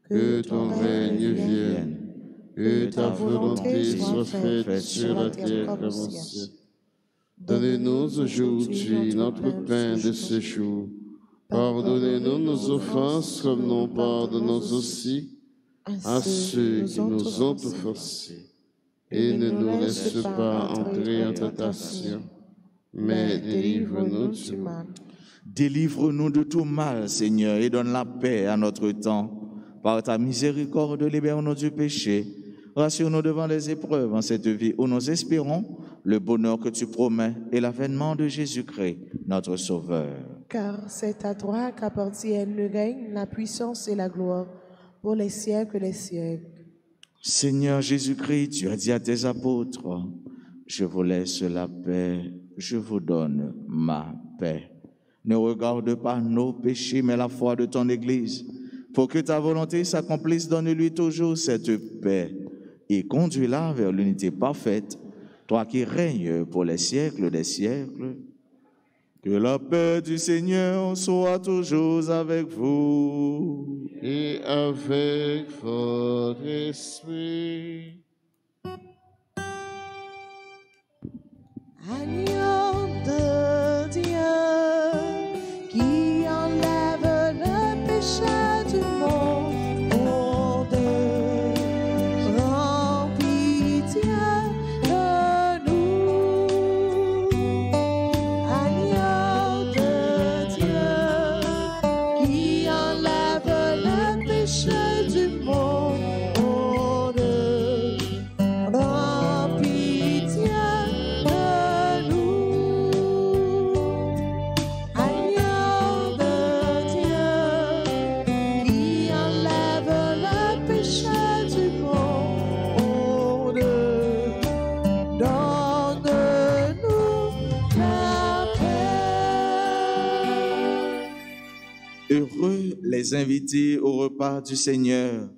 que ton règne vienne, que ta volonté soit faite sur la terre comme au ciel. Donne-nous aujourd'hui notre pain de ce jour. Pardonnez-nous nos offenses comme nous pardonnons aussi à ceux qui nous ont offensés. Et ne nous laisse pas entrer en tentation, mais délivre-nous du mal. Délivre-nous de tout mal, Seigneur, et donne la paix à notre temps. Par ta miséricorde, libère-nous du péché. Rassure-nous devant les épreuves en cette vie où nous espérons le bonheur que tu promets et l'avènement de Jésus-Christ, notre Sauveur. Car c'est à toi qu'appartiennent le règne, la puissance et la gloire pour les siècles des siècles. Seigneur Jésus-Christ, tu as dit à tes apôtres, je vous laisse la paix, je vous donne ma paix. Ne regarde pas nos péchés, mais la foi de ton Église. Pour que ta volonté s'accomplisse, donne-lui toujours cette paix et conduis-la vers l'unité parfaite, toi qui règnes pour les siècles des siècles. Que la paix du Seigneur soit toujours avec vous. Et avec votre esprit. Agneau de Dieu, qui enlève le péché du monde, ô Dieu, rends pitié de nous. Agneau de Dieu, qui enlève le péché du monde, ô Dieu, rends pitié de nous. Agneau de Dieu, qui enlève le péché du monde, donne-nous la paix. Heureux les invités au repas du Seigneur.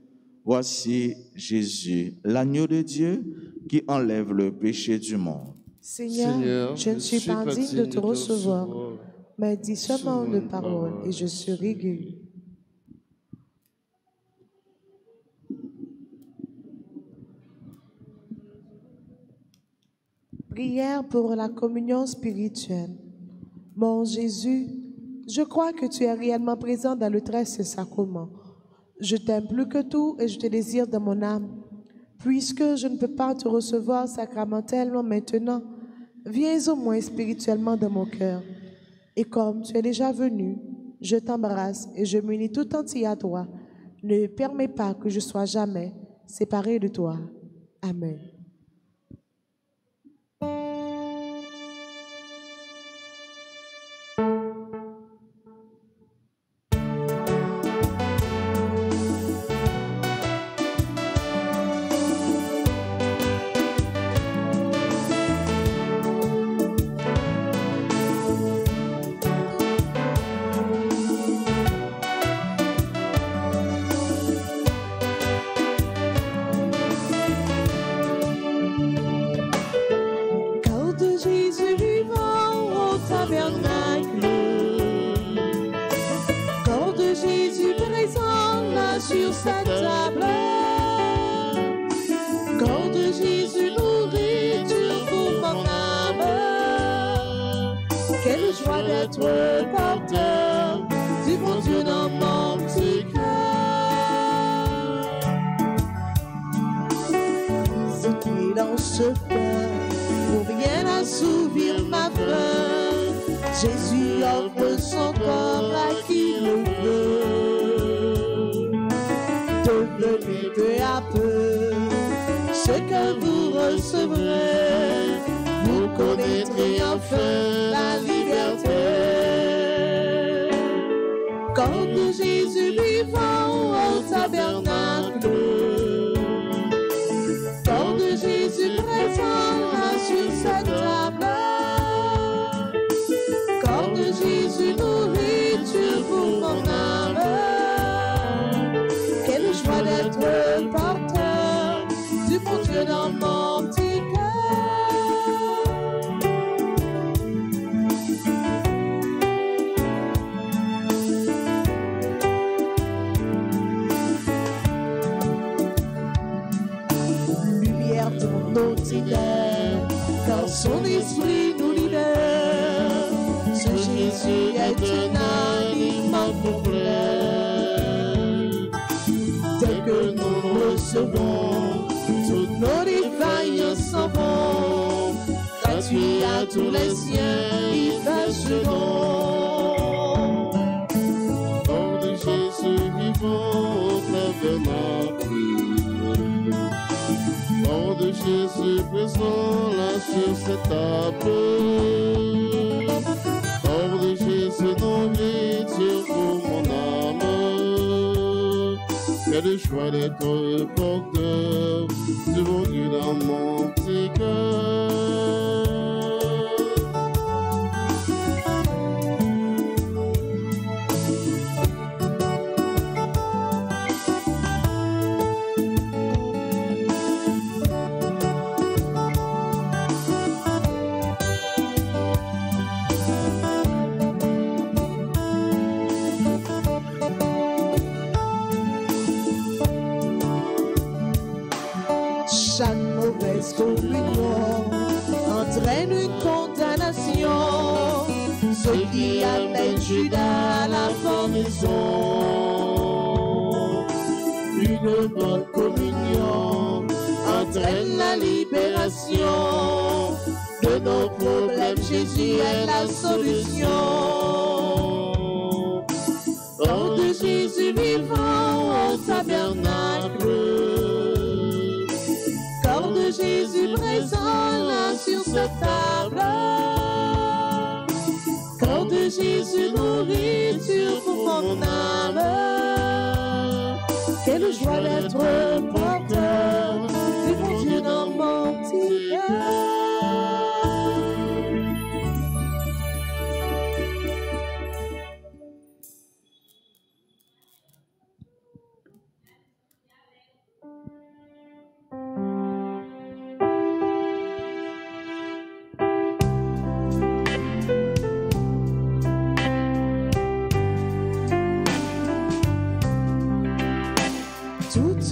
Voici Jésus, l'agneau de Dieu qui enlève le péché du monde. Seigneur, je ne suis pas digne de te recevoir, mais dis seulement une parole et je serai guéri. Prière pour la communion spirituelle. Mon Jésus, je crois que tu es réellement présent dans le très saint sacrement. Je t'aime plus que tout et je te désire dans mon âme. Puisque je ne peux pas te recevoir sacramentellement maintenant, viens au moins spirituellement dans mon cœur. Et comme tu es déjà venu, je t'embrasse et je m'unis tout entier à toi. Ne permets pas que je sois jamais séparé de toi. Amen. Corps de Jésus vivant au tabernacle, corps de Jésus présent là sur sa table, corps de Jésus nourriture pour mon âme. Quelle joie d'être porteur du bon Dieu dans mon petit cœur. Ce qui est dans ce pain pour bien assouvir ma faim, Jésus offre son corps à qui le veut. Devenez peu à peu ce que vous recevrez, vous connaîtrez enfin la liberté. Corps de Jésus vivant au tabernacle, corps de Jésus présent là sur sa table, corps de Jésus nourriture pour mon âme. recevons, toutes nos défaillances s'en vont, gratuit à tous les siens, il fait ce don. Hors de Jésus vivant au cœur de Marie, hors de Jésus présent là sur cette table, hors de Jésus nourriture pour mon âme, quelle joie d'être porteur du bon Dieu dans mon petit cœur. Chaque mauvaise communion entraîne une condamnation. Ce qui amène Judas à la pendaison. Une bonne communion entraîne la libération. De nos problèmes, Jésus est la solution. Hors de Jésus vivant au tabernacle, corps de Jésus présent là sur cette table, corps de Jésus nourriture pour mon âme. Quelle joie d'être porteur du bon Dieu dans mon petit cœur. Toutes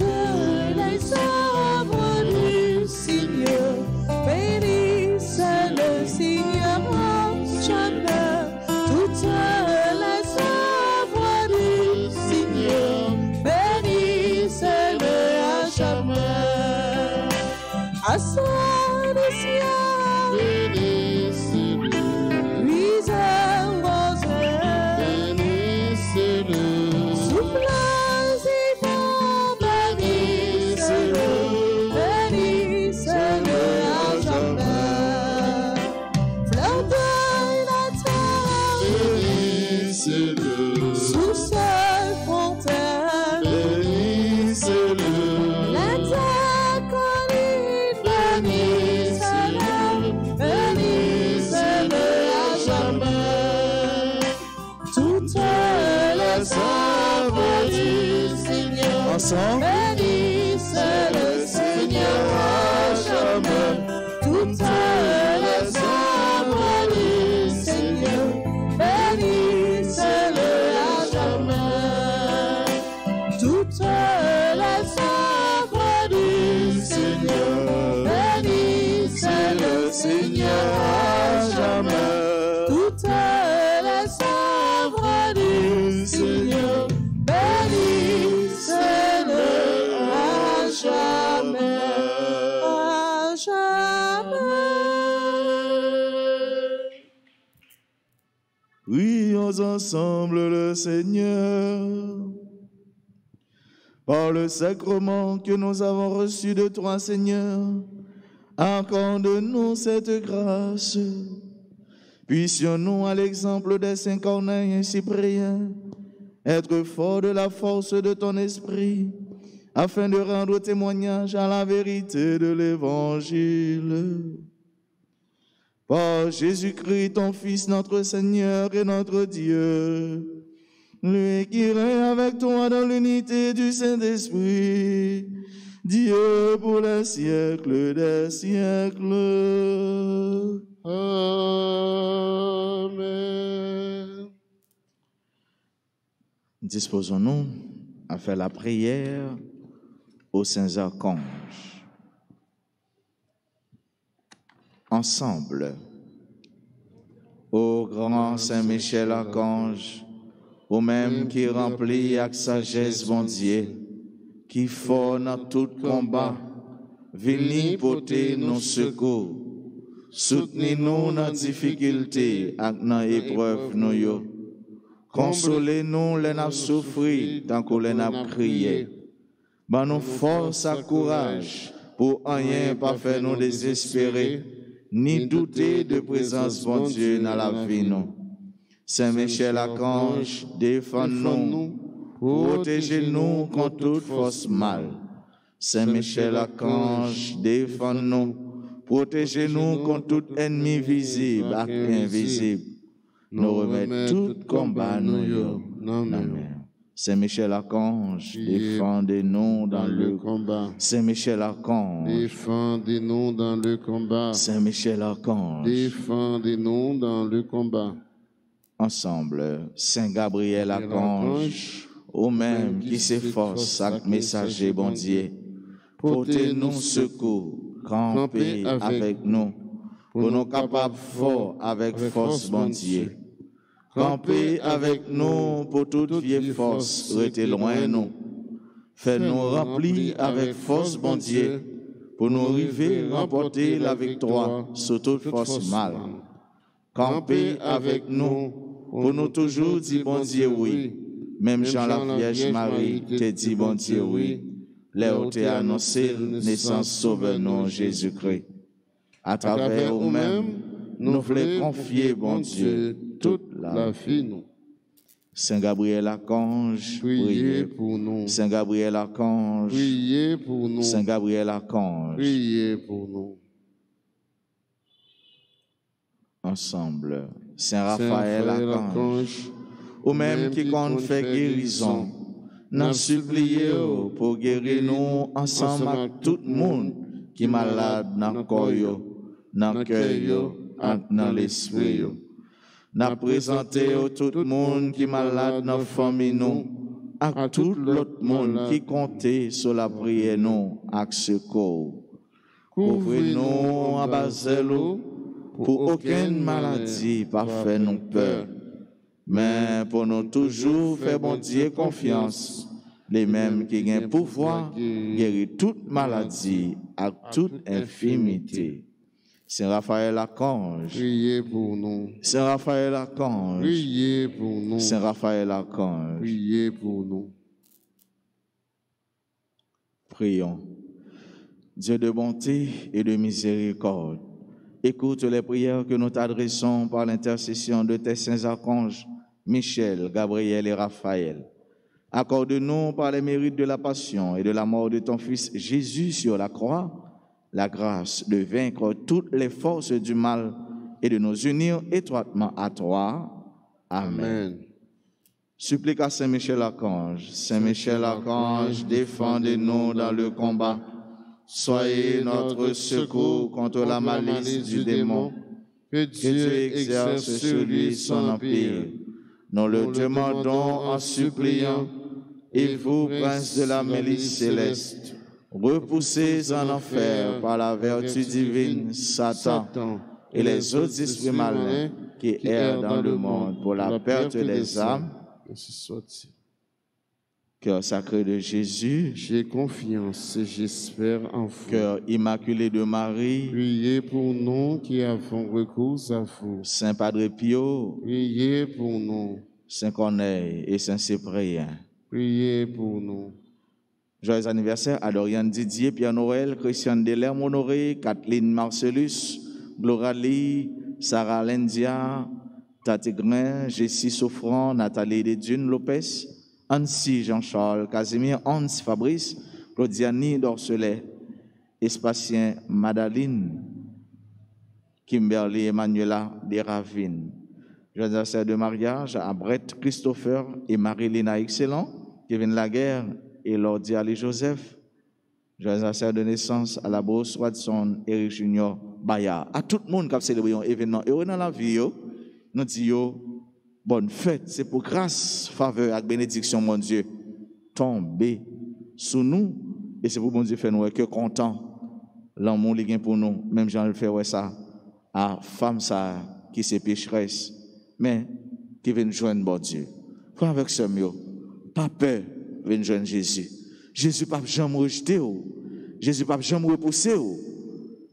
les œuvres du Seigneur bénissent le Seigneur à jamais. Toutes les œuvres du Seigneur bénissent-le à jamais. À son ciel, Bénissez-le, puis imposé, bénissez-le, souffle. Sous cette fontaine, bénissez-le, la terre colline, bénissez-le, bénissez-le à jamais. Toutes les œuvres du Seigneur, Ensemble, bénissez le Seigneur à jamais. Toutes les œuvres du Seigneur, bénissez-le à jamais. Toutes les œuvres du Seigneur, bénissez le Seigneur à jamais. Toutes les œuvres du Seigneur, bénissez-le à jamais. À jamais. prions ensemble le Seigneur. Par le sacrement que nous avons reçu de toi, Seigneur, accorde-nous cette grâce. Puissions-nous, à l'exemple des saints Corneille et Cyprien, être forts de la force de ton esprit, afin de rendre témoignage à la vérité de l'Évangile. Par Jésus-Christ, ton Fils, notre Seigneur et notre Dieu, lui qui règne avec toi dans l'unité du Saint-Esprit, Dieu pour les siècles des siècles. Amen. Disposons-nous à faire la prière aux saints archanges. Ensemble, ô grand Saint Michel archange, au même qui remplit avec sagesse bon Dieu, qui fort dans tout combat, venez porter nos secours. Soutenez-nous dans difficulté et dans épreuve nous yo. Consolez-nous les n'a souffri tant qu'on les n'a crié. Ban nous force et courage pour rien pas faire nous désespérer, ni douter de présence bon Dieu dans la vie nous. Saint Michel Archange, défends-nous, protégez-nous contre toute force mal. Saint Michel Archange, défends-nous, protégez-nous contre tout ennemi visible et invisible. Nous remettons tout combat nous. Amen. Saint Michel Archange, défendez-nous dans le combat. Saint Michel Archange, défendez-nous dans le combat. Saint Michel Archange, défendez-nous dans le combat. Ensemble, Saint Gabriel Archange, au même qui s'efforce avec messager bon Dieu, portez-nous secours, campez avec nous, pour nous capables fort avec force bon Dieu. Campez avec nous pour toute vieille force, restez loin nous. Faites-nous remplir avec force bon Dieu, pour nous arriver remporter la victoire sur toute force mal. Campez avec nous, pour nous toujours dire bon Dieu oui. Même Jean la Vierge Marie te dit bon Dieu oui. Là où t'es annoncé naissance sauveur nous Jésus-Christ. À travers nous-mêmes, nous voulons confier bon Dieu toute la vie nous. Saint Gabriel Archange, priez pour nous. Saint Gabriel Archange, priez pour nous. Saint Gabriel Archange, priez pour nous. Ensemble, Saint Raphaël Archange, ou même qui compte fait guérison, nous supplions pour guérir nous ensemble avec tout le monde qui est malade dans le corps, dans le cœur et dans l'esprit. Nous présentons tout le monde qui est malade dans la famille, nous, à tout l'autre monde qui compte sur la prière, nous, avec secours. Couvrez-nous à base de l'eau, pour aucune maladie, pas faire nous peur. Mais pour nous toujours faire bon Dieu confiance, les mêmes qui ont pouvoir guérir toute maladie et toute infirmité. Saint Raphaël Archange, priez pour nous. Saint Raphaël Archange, priez pour nous. Saint Raphaël Archange, priez pour nous. Prions. Dieu de bonté et de miséricorde, écoute les prières que nous t'adressons par l'intercession de tes saints archanges, Michel, Gabriel et Raphaël. Accorde-nous par les mérites de la passion et de la mort de ton Fils Jésus sur la croix, la grâce de vaincre toutes les forces du mal et de nous unir étroitement à toi. Amen. Supplique à Saint Michel Archange. Saint Michel Archange, défendez-nous dans le combat. Soyez notre secours contre la malice du démon. Que Dieu exerce sur lui son empire. Nous le demandons en suppliant. Et vous, prince de la milice céleste, repoussez en enfer par la vertu divine Satan et les autres esprits malins qui errent dans le monde pour la perte des âmes. Cœur sacré de Jésus, j'ai confiance et j'espère en vous. Cœur immaculé de Marie, priez pour nous qui avons recours à vous. Saint Padre Pio, priez pour nous. Saint Corneille et Saint Cyprien, priez pour nous. Joyeux anniversaire à Dorian Didier, Pierre Noël, Christiane Delerme Honoré, Kathleen Marcellus, Gloralie, Sarah Lendia, Tati Grain, Jessie Souffrant, Nathalie Desdunes Lopez, Annecy Jean-Charles, Casimir, Hans Fabrice, Claudiani Dorcelet, Espacien Madaline, Kimberly Emmanuela Desravines. Joyeux anniversaire de mariage à Brett Christopher et Marilena Excellent, Kevin Laguerre et Lordi Ali Joseph. Joyeux anniversaire de naissance à la Bourse Watson, Eric Junior, Baya. À tout le monde qui a célébré un événement heureux dans la vie, nous disons bonne fête. C'est pour grâce, faveur et bénédiction, mon Dieu, tomber sous nous. Et c'est pour mon Dieu faire nous que content. L'amour est pour nous. Même Jean le fait ça à femme ça qui se pécheresse, mais qui vient joindre bon Dieu. Frère avec ce mieux, pas peur, vient joindre Jésus. Jésus pas jamais rejeté. Jésus pas jamais repoussé.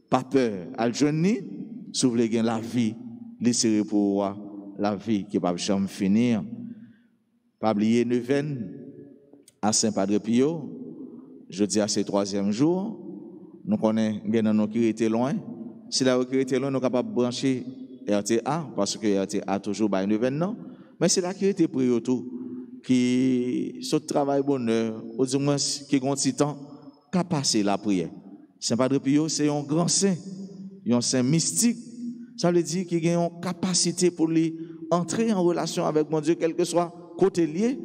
Pas peur. Al journée, si vous voulez gagner la vie, laissez pour la vie qui pas jamais finir. Pas oublier neuvaine à Saint-Padre Pio. Je dis à ce 3e jour, nous connaissons bien nos qui étaient loin. Si la qui était loin, nous sommes capables de brancher RTA, parce que RTA toujours by neuvaine non. Mais c'est là qui était pris autour, qui ce travail bonheur, ou du moins qui ont petit temps, qu'a passé la prière. Saint-Padre Pio, c'est un grand saint, un saint mystique. Ça veut dire qu'il a une capacité pour lui entrer en relation avec mon Dieu, quel que soit côté lié.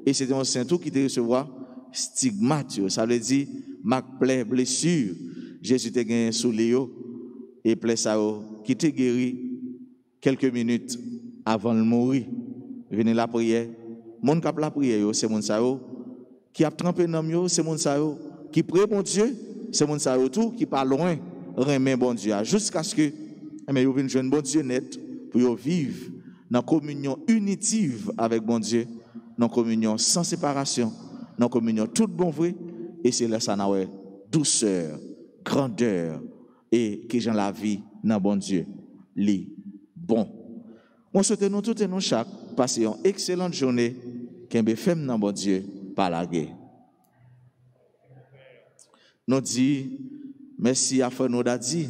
Et c'est un saint tout qui te recevoir stigmate. Ça veut dire, ma plaie, blessure. Jésus te gagné sous Léo et plaie ça qui te guéri quelques minutes avant de mourir. Venez la prière. Mon cap la prière, c'est mon sao qui a trempé dans yo, c'est mon sao qui prie bon Dieu, c'est mon sao tout qui pas loin remet bon Dieu jusqu'à ce que mais vous venez joindre bon Dieu net pour vivre dans communion unitive avec bon Dieu, dans communion sans séparation, dans communion toute bon vrai et c'est là ça na douceur, grandeur et que j'en la vie dans bon Dieu. Li bon. On souhaite nous toutes et nous chaque passer une excellente journée qu'un femme dans bon Dieu par la guerre. Nous dit merci à frère nous d'adi.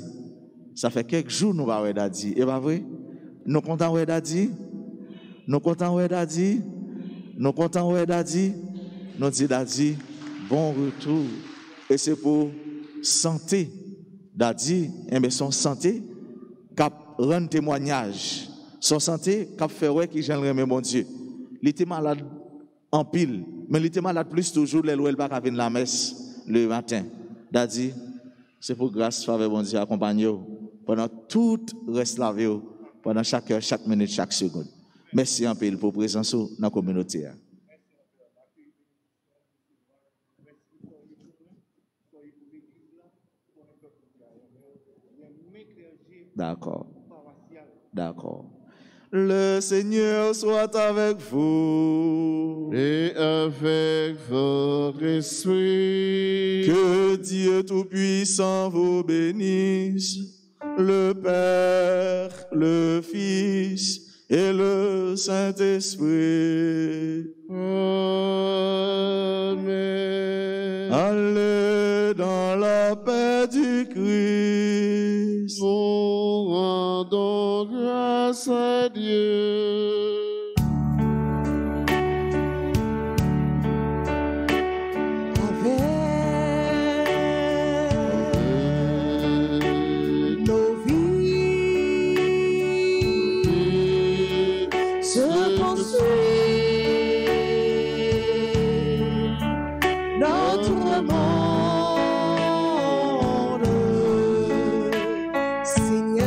Ça fait quelques jours nous va d'adi. Et pas vrai? Nous content ouais d'adi. Nous content ouais d'adi. Nous content ouais d'adi. Nous dit d'adi bon retour. Et c'est pour santé d'adi, mais son santé cap rendre témoignage. Son santé cap fait ouais qui j'aimerais mais mon Dieu. Il était malade en pile, mais il était malade plus toujours les lois pas venir la messe le matin. D'adi c'est pour grâce faveur bon Dieu accompagner pendant tout reste la vie, pendant chaque heure, chaque minute, chaque seconde. Merci en pile pour présence dans la communauté. D'accord. D'accord. Le Seigneur soit avec vous. Et avec votre esprit. Que Dieu Tout-Puissant vous bénisse, le Père, le Fils et le Saint-Esprit. Amen. Allez dans la paix du Christ. Nous rendons grâce à Dieu. Seigneur,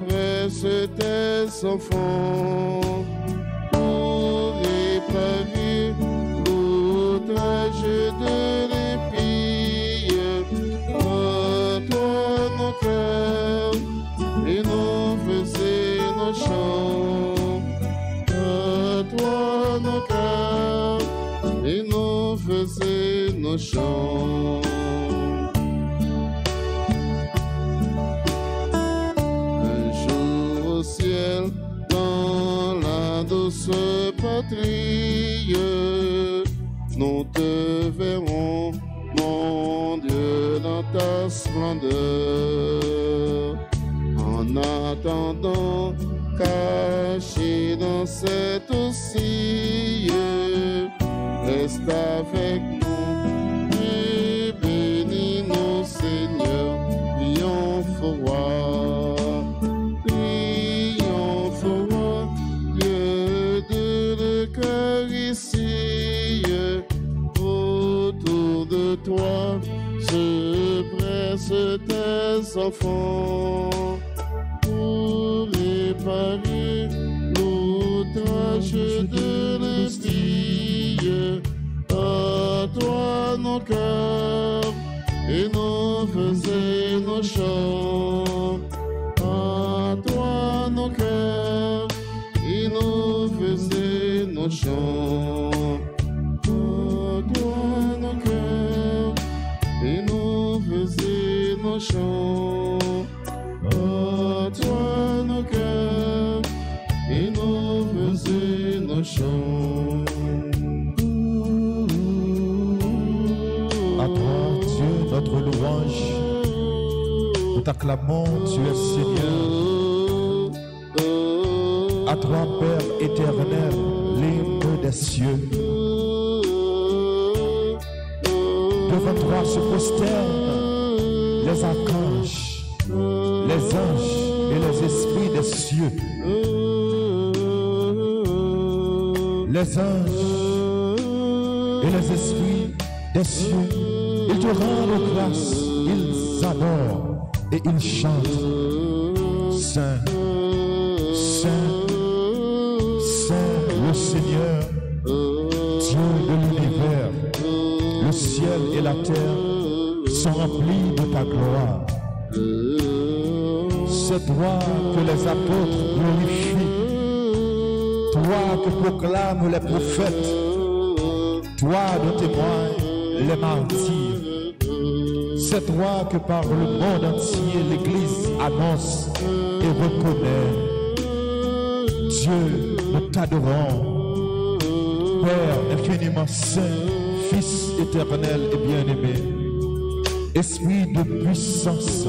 presse tes enfants pour réparer l'outrage de l'impie. En toi nos cœurs et nous faisons nos chants. En toi nos cœurs et nous faisons nos chants. Dans la douce patrie, nous te verrons, mon Dieu, dans ta splendeur. En attendant, caché dans cette oscille, reste avec nous et bénis-nous, Seigneur, triomphe au roi. Autour de toi se pressent tes enfants pour réparer l'outrage de l'impie. À toi nos cœurs et nous faisons nos chants. À toi nos cœurs et nous faisons nos chants. Et nous faisons nos chants. À toi nos cœurs et nous faisons nos chants. À toi, Dieu, notre louange, nous t'acclamons, tu es Seigneur. À toi, Père éternel, l'hymne des cieux. Devant toi se prosternent les archanges, les anges et les esprits des cieux. Les anges et les esprits des cieux, ils te rendent grâce, ils adorent et ils chantent. Saint, Saint, Saint, le Seigneur, Dieu de l'univers. Le ciel et la terre sont remplis de ta gloire. C'est toi que les apôtres glorifient, toi que proclament les prophètes, toi dont témoignent les martyrs. C'est toi que par le monde entier l'Église annonce et reconnaît. Dieu, nous t'adorons, Père infiniment saint, Fils éternel et bien-aimé, Esprit de puissance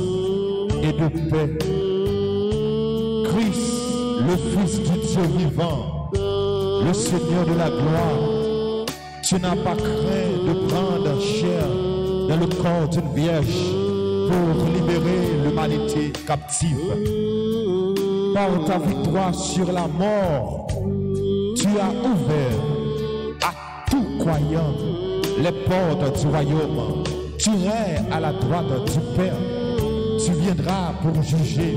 et de paix, Christ, le Fils du Dieu vivant, le Seigneur de la gloire, tu n'as pas craint de prendre chair dans le corps d'une vierge pour libérer l'humanité captive. Par ta victoire sur la mort, tu as ouvert à tout croyant les portes du royaume. Tu règnes à la droite du Père. Tu viendras pour juger.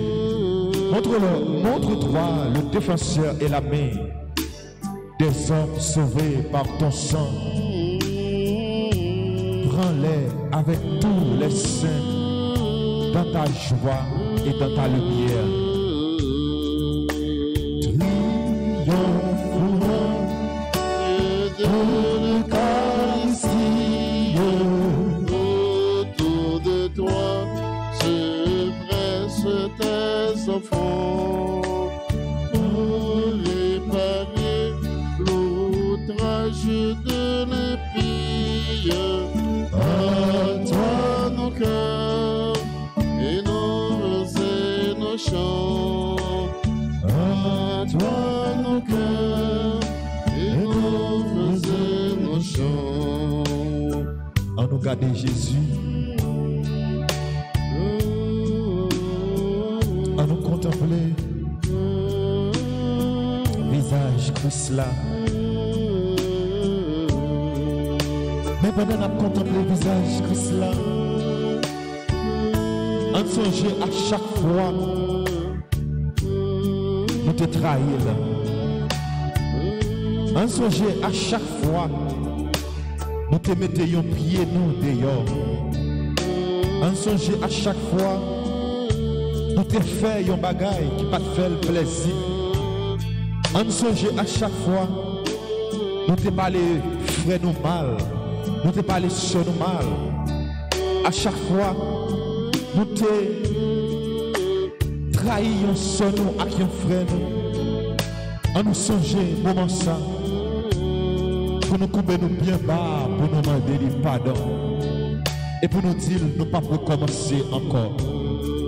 Montre-toi le défenseur et la main des hommes sauvés par ton sang. Prends-les avec tous les saints dans ta joie et dans ta lumière. Autour de toi se pressent tes enfants pour réparer l'outrage de l'impie. À toi nos cœurs et nos chants. À toi nos cœurs et nos chants. En nous garder Jésus, en nous contempler visage Christ là. Mais pendant qu'on contemple le visage Christ là, on songe à chaque fois te trahir. En songe à chaque fois, nous te mettions pied nous dehors. En songe à chaque fois, nous te fait un bagaille qui pas te fait le plaisir. En songe à chaque fois, nous te parlé frère nous mal, nous te parlé sur nous mal. À chaque fois, nous te trahi un son nous avec un frère nous. En nous songer moment ça, pour nous couper nous bien bas, pour nous demander pardon. Et pour nous dire, nous ne pas recommencer encore.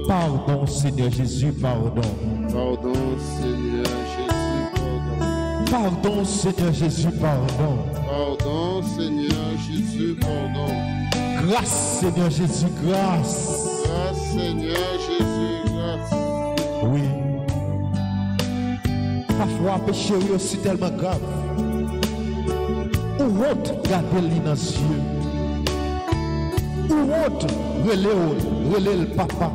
Pardon, Seigneur Jésus, pardon. Pardon, Seigneur Jésus, pardon. Pardon, Seigneur Jésus, pardon. Pardon, Seigneur Jésus, pardon. Grâce, Seigneur Jésus, grâce. Grâce, Seigneur Jésus, grâce. Oui. Parfois, péché est aussi tellement grave. Ou autre, garder les dans les yeux. Ou autre, relais le papa.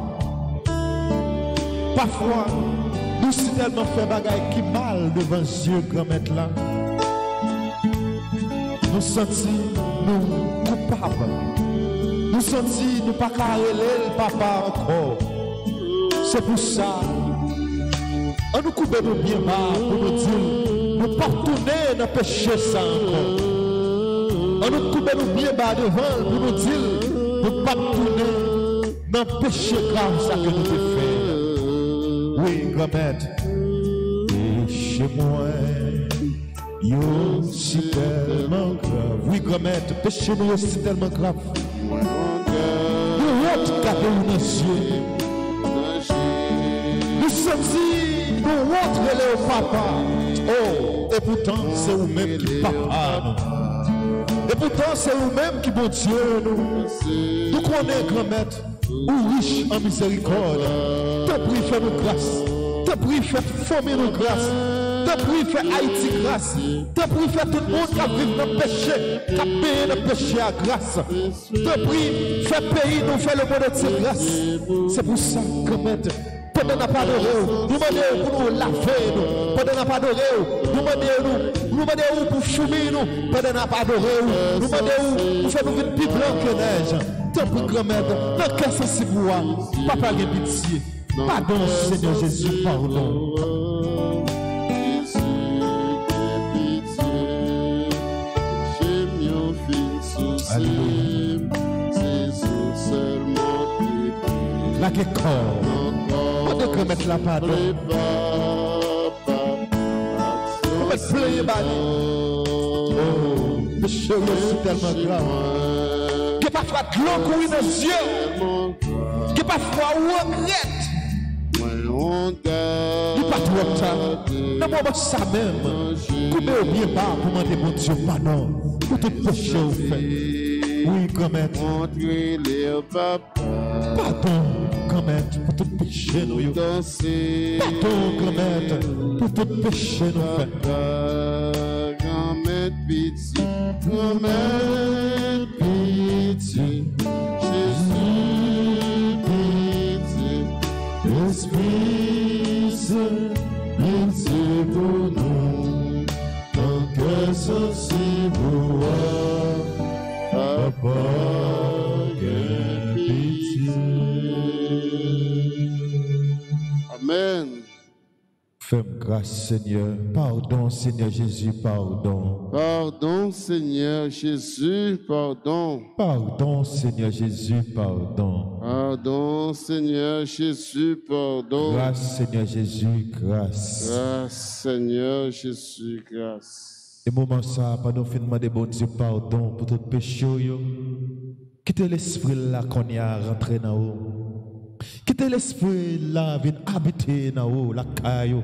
Parfois, nous sommes tellement fait bagaille qui mal devant les yeux, grand-mère là. Nous sentons nous coupables. Nous sentons nous pas qu'à relais le papa encore. C'est pour ça, on nous coupe nous bien bas pour nous dire, nous pas tourner dans le péché ça encore. On nous coupe nous bien bas devant pour nous dire, nous pas tourner dans le péché grave ça que nous devons faire. Oui, grand-mère, péché moi, yo c'est tellement grave. Oui, grand-mère, péché nous c'est tellement grave. Nous autres gardons nos yeux. Nous sommes dit, nous autres les au papa. Oh, et pourtant c'est vous-même qui papa nous. Et pourtant c'est vous-même qui bon Dieu nous. Nous connaissons grand-mère, ou riche en miséricorde. T'as pris fait nous grâce. T'as pris fait former nous grâce. T'as pris fait Haïti grâce. T'as pris fait tout le monde qui a vécu dans le péché, qui a payé le péché à grâce. T'as pris fait pays nous fait le monde de grâce. C'est pour ça que pendant n'a pas adoré, nous demandons pour nous laver nous. Pendant n'a pas adoré, nous demandons pour fumer nous. Pendant n'a pas adoré, nous demandons pour faire nous vivre plus blanc que neige. T'as pris grand-mère, dans quel sens c'est pour papa a pitié. Pardon, Seigneur Jésus, pardon. La corps. On doit mettre la pardon. On va pleurer bali. Oh, le cheveu c'est tellement grave. Que parfois de l'eau couille dans les yeux. Que parfois on regrette. Il pas trop tard. Non, moi, ça même. Coupez au bien bas pour demander mon Dieu pardon. Pour tout péché au fait. Oui, grand-mère. Pardon, grand-mère, pour tout péché nous. Pardon, grand-mère, pour tout péché nous. Grand-mère, pitié. Grand-mère, pitié. Jésus, pitié. Esprit, pitié pour nous. Tant que ceci vous Papa, pitié. Amen. Fais-moi grâce, Seigneur. Pardon, Seigneur Jésus, pardon. Pardon, Seigneur Jésus, pardon. Pardon, Seigneur Jésus, pardon. Pardon, Seigneur Jésus, pardon. Grâce, Seigneur Jésus, grâce. Grâce, Seigneur Jésus, grâce. Et moment ça, pendant que nous demandons bon Dieu pardon pour tout péché, quittez l'esprit là qu'on y a rentré dans haut. Quittez l'esprit là, vient habiter dans haut, la caille,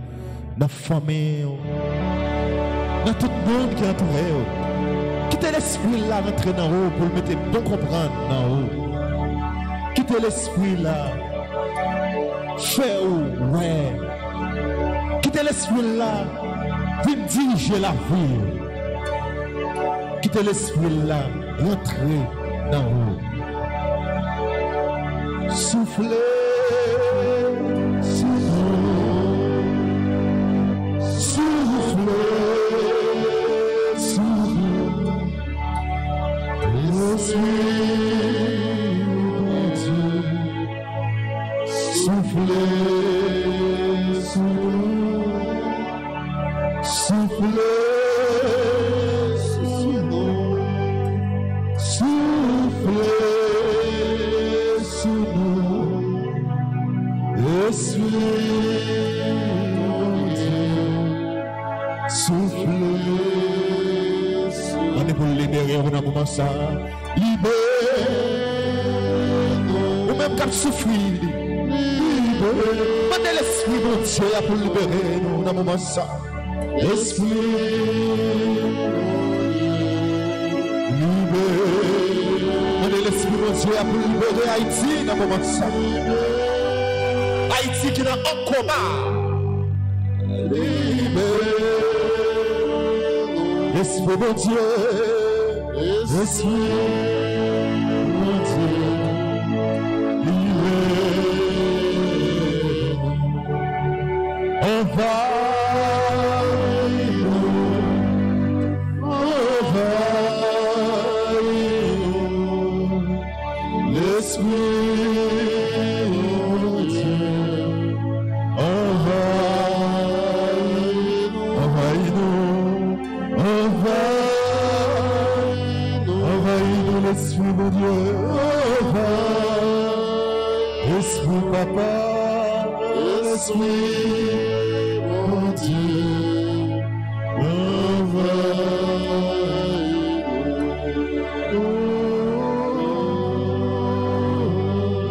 la famille, dans tout le monde qui est entouré. Quittez l'esprit là, rentrer dans haut pour le mettre bon comprendre dans haut. Quittez l'esprit là, faire ouais. Quittez l'esprit là. Viens diriger la vie. Quittez l'esprit là, rentrez dans haut. Soufflez sur nous. Soufflez sur nous, Esprit mon Dieu, soufflez. On est pour libérer dans un moment ça. Libère-nous. Ou même quand souffrir. Mandez l'Esprit mon Dieu pour libérer nous dans un moment ça. Esprit libère. L'Esprit mon Dieu pour libérer Haïti dans un moment ça. Haïti qui est en coma. Libère. Esprit mon Dieu. Esprit mon Dieu. Libère. Envahis-nous. L'Esprit mon Dieu, envahis-nous, l'Esprit mon Dieu, Esprit Papa, Esprit mon Dieu,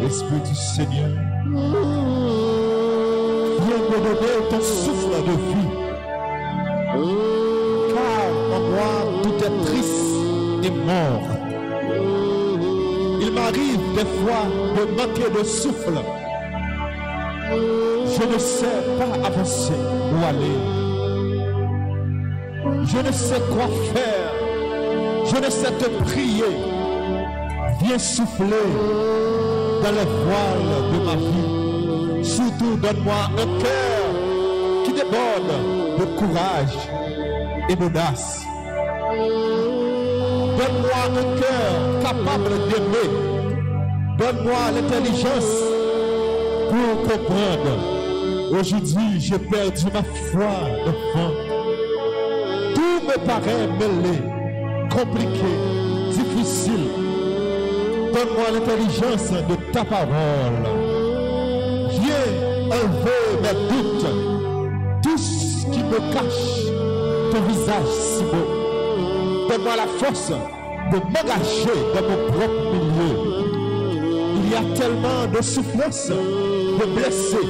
Esprit du Seigneur, viens me donner ton souffle de vie. Car en moi tout est triste et mort. Il m'arrive des fois de manquer de souffle. Je ne sais pas avancer ou aller. Je ne sais quoi faire. Je ne sais te prier. Viens souffler dans les voiles de ma vie. Surtout donne-moi un cœur qui déborde de courage et d'audace. Donne-moi un cœur capable d'aimer. Donne-moi l'intelligence pour comprendre. Aujourd'hui, j'ai perdu ma foi d'enfant. Tout me paraît mêlé, compliqué, difficile. Donne-moi l'intelligence de ta parole. Viens enlever mes doutes, tout ce qui me cache ton visage si beau. Donne-moi la force de m'engager dans mon propre milieu. Il y a tellement de souffrance, de blessés.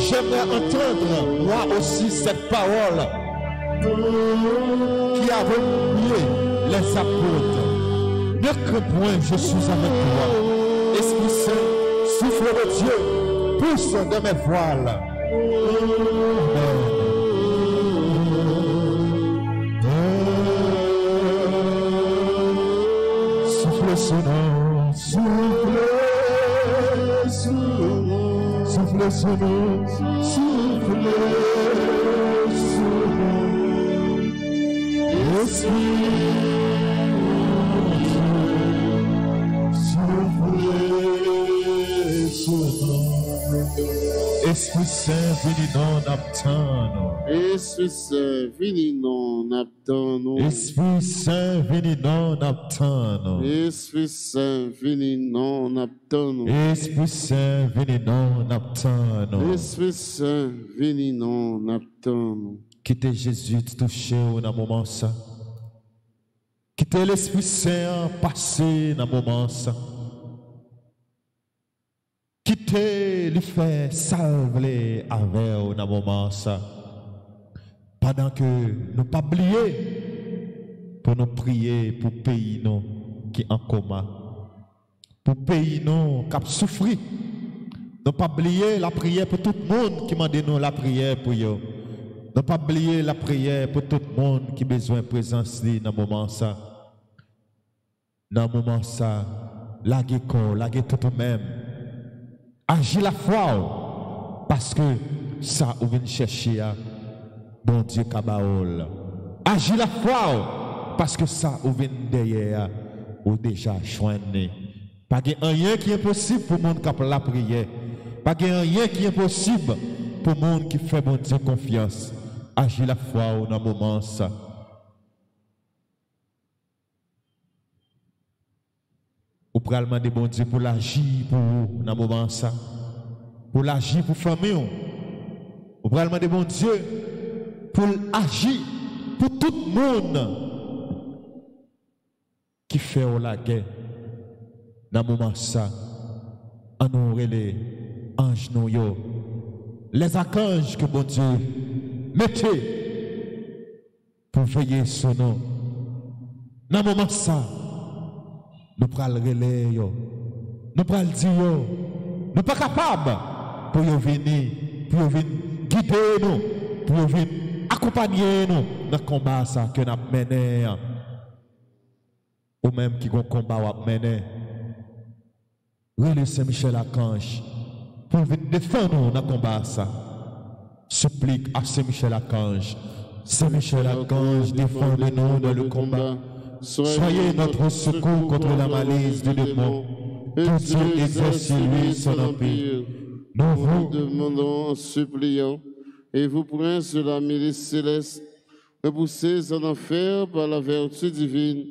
J'aimerais entendre moi aussi cette parole qui a remué les apôtres. Ne crains point, je suis avec toi. Esprit Saint, souffle de Dieu, pousse dans mes voiles. Souffle sur nous, souffle sur nous, souffle sur nous, souffle sur nous. Esprit. Esprit Saint, vini non attendre. Esprit Saint, vini non attendre. Esprit Saint, vini non attendre. Esprit Saint, vini non attendre. Esprit Saint, vini non attendre. Esprit Saint, vini non attendre. Quittez Jésus touché dans le moment ça. Quittez l'Esprit Saint passé dans le moment ça. Quittez les faits salver avec dans le moment ça. Pendant que nous pas oublier pour nous prier pour pays nous qui en coma. Pour pays nous qui souffrir. Nous pas oublier la prière pour tout le monde qui demande nous la prière pour eux. Nous pas oublier la prière pour tout le monde qui a besoin de présence dans le moment ça. Dans le moment ça, laguez corps, laguez tout même. Agis la foi parce que ça ou vient chercher à bon Dieu Kabaol. Agis la foi parce que ça ou vient derrière ou déjà choisi. Pas rien qui est possible pour le monde qui a la prière. Pas rien qui est possible pour le monde qui fait bon Dieu confiance. agis la foi dans le moment ça. Ou pral demander bon Dieu pour l'agir pour vous dans le moment ça. Pour l'agir pour la famille. Ou pral demander bon Dieu pour l'agir pour tout le monde qui fait la guerre. Dans le moment ça, on nous les anges nous yo. Les archanges que bon Dieu mettez pour veiller sur nous. Dans le moment ça, nous prenons le relais, nous prenons le dire, nous ne sommes pas capables pour venir guider nous, pour venir accompagner nous dans le combat ça que nous avons mené. Ou même qui ont un combat à mener. Relais Saint-Michel Archange pour venir défendre nous dans le combat ça. Supplique à Saint-Michel Archange. Saint-Michel Archange, défendez-nous dans le combat. Soyez notre secours contre la malice du démon. Que Dieu exerce lui son empire. Nous vous demandons en suppliant, et vous, prince de la milice céleste, repoussez en enfer par la vertu divine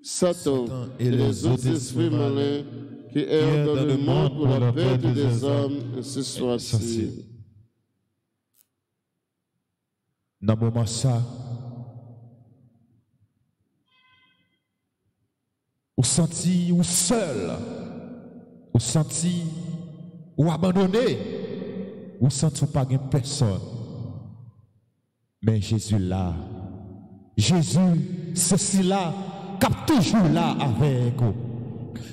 Satan et les autres esprits malins qui errent dans le monde pour la perte des âmes, ce soit-ci. Dans le moment ça, ou senti ou seul, ou senti ou abandonné, ou senti ou pas de personne. Mais Jésus là, Jésus, c'est là, cap toujours là avec vous.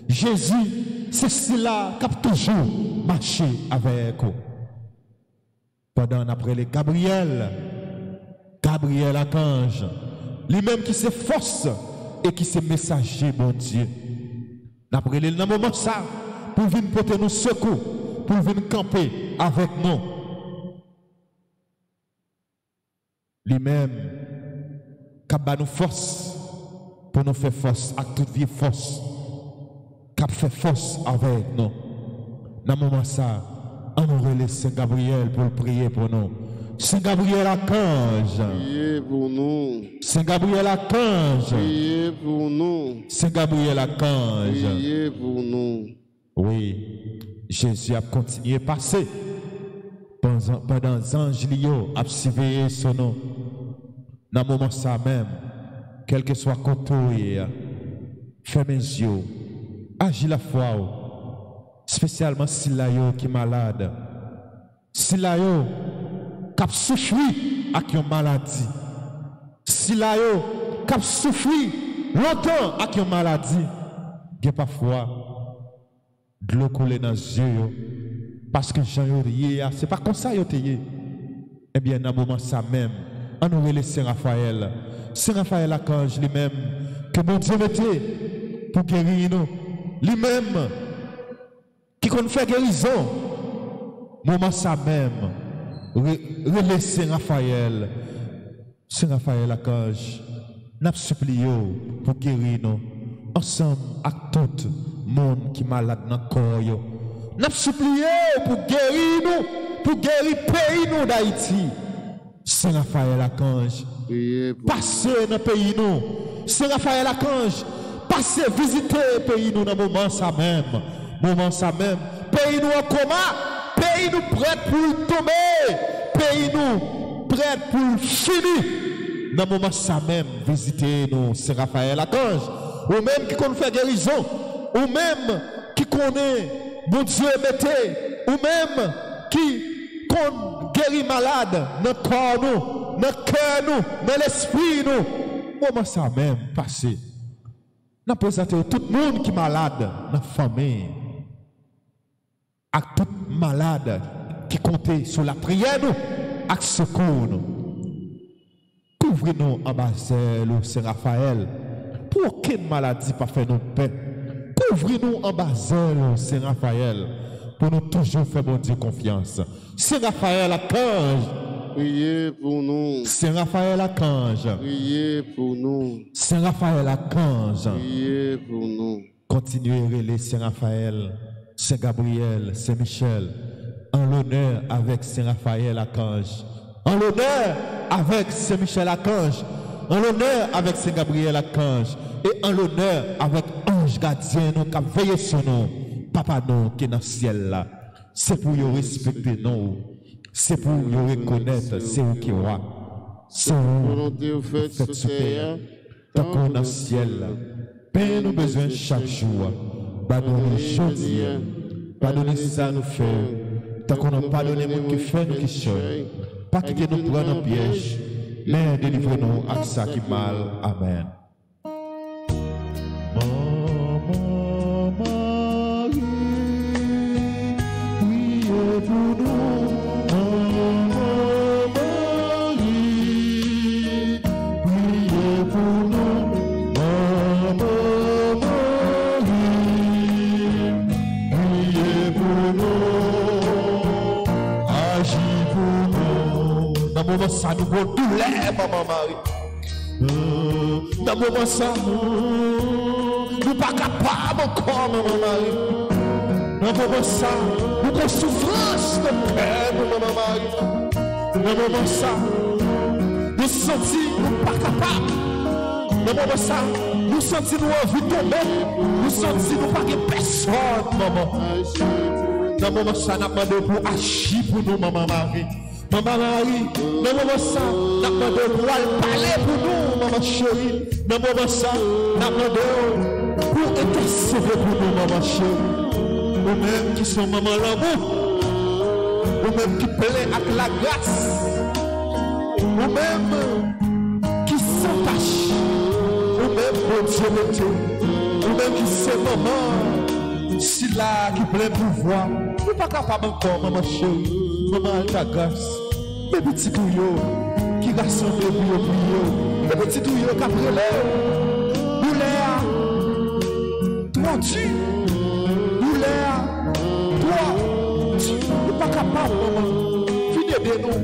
Jésus, c'est là, cap toujours marché avec vous. Pendant après les Gabriel Archange, lui-même qui se force et qui se messager, bon Dieu. D'après le moment ça, pour venir porter nous secours, pour venir camper avec nous. Lui-même, qui a nous force, pour nous faire force à toute vie force, qui a fait force avec nous. Dans le moment ça, on nous relève Saint Gabriel pour prier pour nous. Saint Gabriel Archange. Priez pour nous. Saint Gabriel Archange. Priez pour nous. Saint Gabriel Archange. Priez pour nous. Oui, Jésus a continué à passer pendant les anges liés à surveiller son nom. Dans le moment ça même, quel que soit côté, fermez les yeux, agis la foi, spécialement si là qui est malade, si là qui a souffert avec une maladie, si là qui a souffert longtemps avec une maladie, il y a parfois de l'eau coulée dans les yeux, parce que Jean Yorié, c'est pas comme ça Yorié. Eh bien, dans le moment ça même, on nous relève Saint Raphaël. Saint Raphaël Archange lui-même, que mon Dieu mettait pour guérir nous. Lui-même, qui qu'on fait guérison. Moment ça même, relève Saint Raphaël. Saint Raphaël Archange, nous supplions pour guérir nous. Ensemble avec tout le monde qui est malade dans le corps. Nous supplions pour guérir nous, pour guérir le pays nous d'Haïti. Saint Raphaël Archange, passez dans le pays nous. Saint Raphaël Archange, passez visiter le pays nous dans le moment ça même. Moment ça même. Pays nous en coma, pays nous prêt pour tomber, pays nous prêt pour finir. Dans le moment ça même, visitez nous, Saint Raphaël Archange. Ou même qui connaît faire guérison, ou même qui connaît, bon Dieu mettez, ou même qui connaît guérir malade, dans le corps nous, dans le cœur nous, dans l'esprit nous. Comment ça même passé? Nous présentons tout le monde qui est malade dans la famille, à tout malade qui compte sur la prière nous, avec secours nous. Couvrez-nous en bas, Saint Raphaël. Pour aucune maladie pas faire nous paix. Couvrez-nous en bas, Saint Raphaël, pour nous toujours faire bon Dieu confiance. Saint Raphaël Archange, priez pour nous. Saint Raphaël Archange, priez pour nous. Saint Raphaël Archange, priez pour nous. Continuez à relayer Saint Raphaël, Saint Gabriel, Saint Michel, en l'honneur avec Saint Raphaël Archange, En l'honneur avec Saint-Michel Archange, en l'honneur avec Saint-Gabriel Archange, et en l'honneur avec Ange Gardien, nous qui a veillé sur nous, Papa nous qui est dans le ciel là. C'est pour nous respecter nous, c'est pour nous reconnaître, c'est vous qui roi. C'est vous qui faites sur terre, tant qu'on est dans le ciel là. Paix nous besoin chaque jour. Pardonnez aujourd'hui, pardonnez ça nous faire. Tant qu'on n'a pas donné monde qui fait nous qui sommes. Pas quitter nous prendre en piège, mais délivrez-nous à ça qui mal. Amen. Maman Marie, priez pour nous. Maman Marie, priez pour nous. Maman Marie, priez pour nous. Agis pour nous. Dans le moment ça nous vaut douleur, Maman Marie. Dans le moment ça nous pas capables encore, Maman Marie. Dans le moment ça nous avons souffrance de peine, Maman Marie. Dans le moment ça nous sentis nous pas capables. Dans le moment ça nous sentis nous envie de tomber. Nous sentis nous pas de personne, Maman. Dans le moment ça nous avons demandé pour agir pour nous, Maman Marie. Maman Marie, dans le moment ça, nous avons demandé pour parler pour nous, Maman chérie. Dans le moment ça, nous avons demandé pour intercéder pour nous, Maman chérie. Nous-mêmes qui sommes Maman l'amour, nous-mêmes qui plaît avec la grâce, nous-mêmes qui s'attachent, nous-mêmes, bon Dieu, mon Dieu, nous-mêmes qui sommes Maman, si là qui plaît pouvoir, nous ne sommes pas capables encore, Maman chérie. Maman, ta grâce, mes petits tuyaux qui rassemblent pour prier, mes petits tuyaux qui après douleur, toi tu, douleur, toi tu, n'es pas capable, maman, viens aider nous,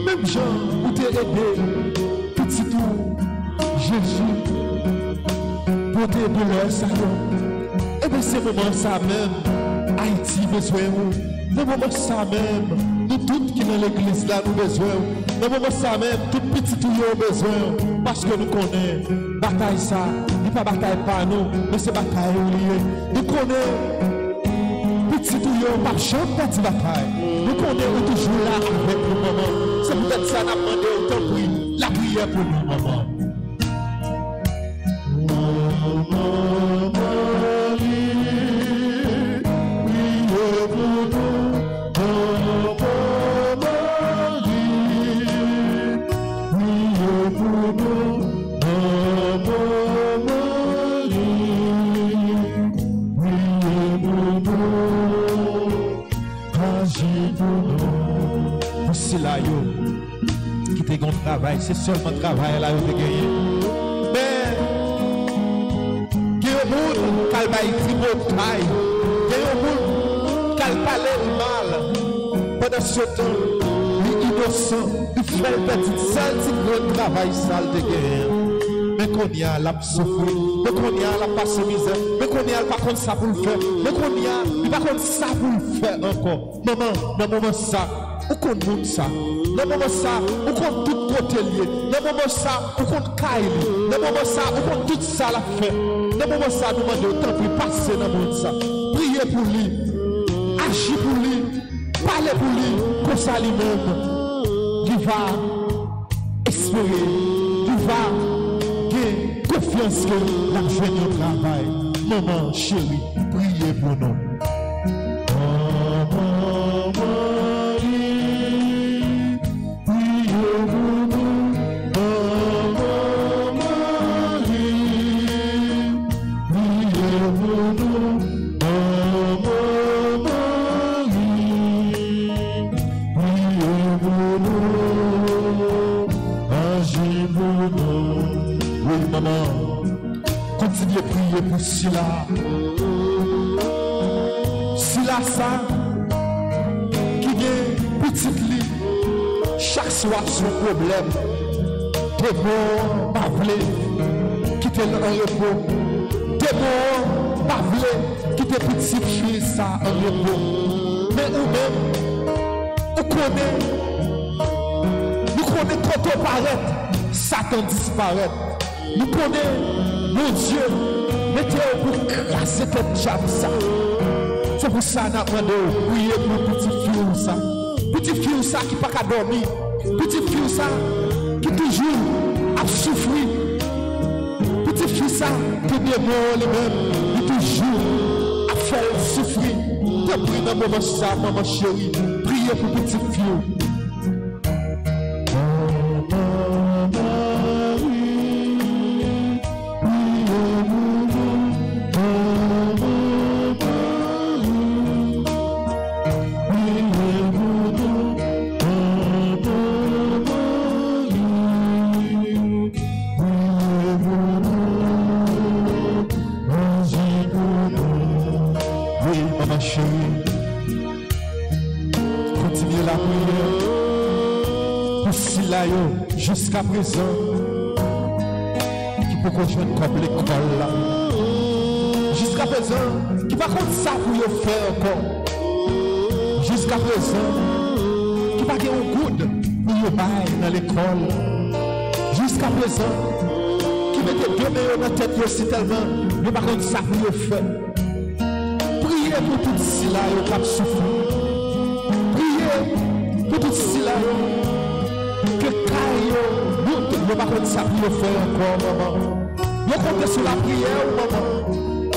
même gens où t'es aidé, petit tout, Jésus, pour tes douleurs, ça et bien c'est moment ça même, Haïti besoin nous, dans moment ça même. Nous tous qui dans l'église là, nous besoin. Dans le moment ça même, tout petit tout y a besoin. Parce que nous connaissons, bataille ça, n'est pas bataille par nous, mais c'est bataille liée. Nous connaissons, petit tout y a pas jamais petite bataille. Nous connaissons toujours là avec nous, maman. C'est peut-être ça, nous avons demandé autant de la prière pour nous, maman. Qui te gon travail, c'est seulement travail là où tu gagné. Mais il y a un monde qui a tripotaille, il y a un monde qui a parlé mal. Pendant ce temps, il est innocent, il fait le petit sale, petit gros travail sale de guerre. Mais qu'on y a la souffrir, mais qu'on y a la passe misère, mais qu'on y a pas contre ça pour le faire, mais qu'on y a pas contre ça pour le faire encore. Maman, dans le moment ça, où qu'on monte ça? Dans le moment ça, où qu'on tout côté lié? Dans le moment ça, où qu'on caille? Dans le moment ça, où qu'on tout ça la fait? Dans le moment ça, nous demandons autant pour passer dans le monde ça. Priez pour lui, agir pour lui, parler pour lui, comme ça lui-même, qui va espérer, qui va gagner confiance que la jeune au travail. Maman chérie, priez pour nous. Continuez à prier pour Sila. Sila ça, qui est petite lit, chaque soir son problème. T'es bon, pas vle, qui t'es en repos. T'es bon, pas vle, qui t'es petite fille ça en repos. Mais ou même, on connaît, connaissons quand on paraît, Satan disparaît. Nous connaissons, mon Dieu, mettez-vous pour crasser cette diable ça. C'est pour ça que nous demandons, priez pour petit fille ça. Petit fille ça qui n'a pas dormir. Petit fille ça qui toujours a souffert. Petit fille ça qui est mort lui-même, qui toujours a fait souffrir. Je prie dans moment ça, maman chérie, priez pour petit fille. Continuez la prière pour Silayo jusqu'à présent qui peut rejoindre comme l'école là. Jusqu'à présent qui va contre ça pour faire encore. Jusqu'à présent qui va faire un good pour bailler dans l'école. Jusqu'à présent qui mettait deux meilleurs dans la tête aussi tellement mais par contre ça pour faire. Priez pour tout cela qui a souffert. Priez pour tout cela que Kayo, nous ne pouvons pas ça pour faire encore, maman. Nous comptons sur la prière, maman.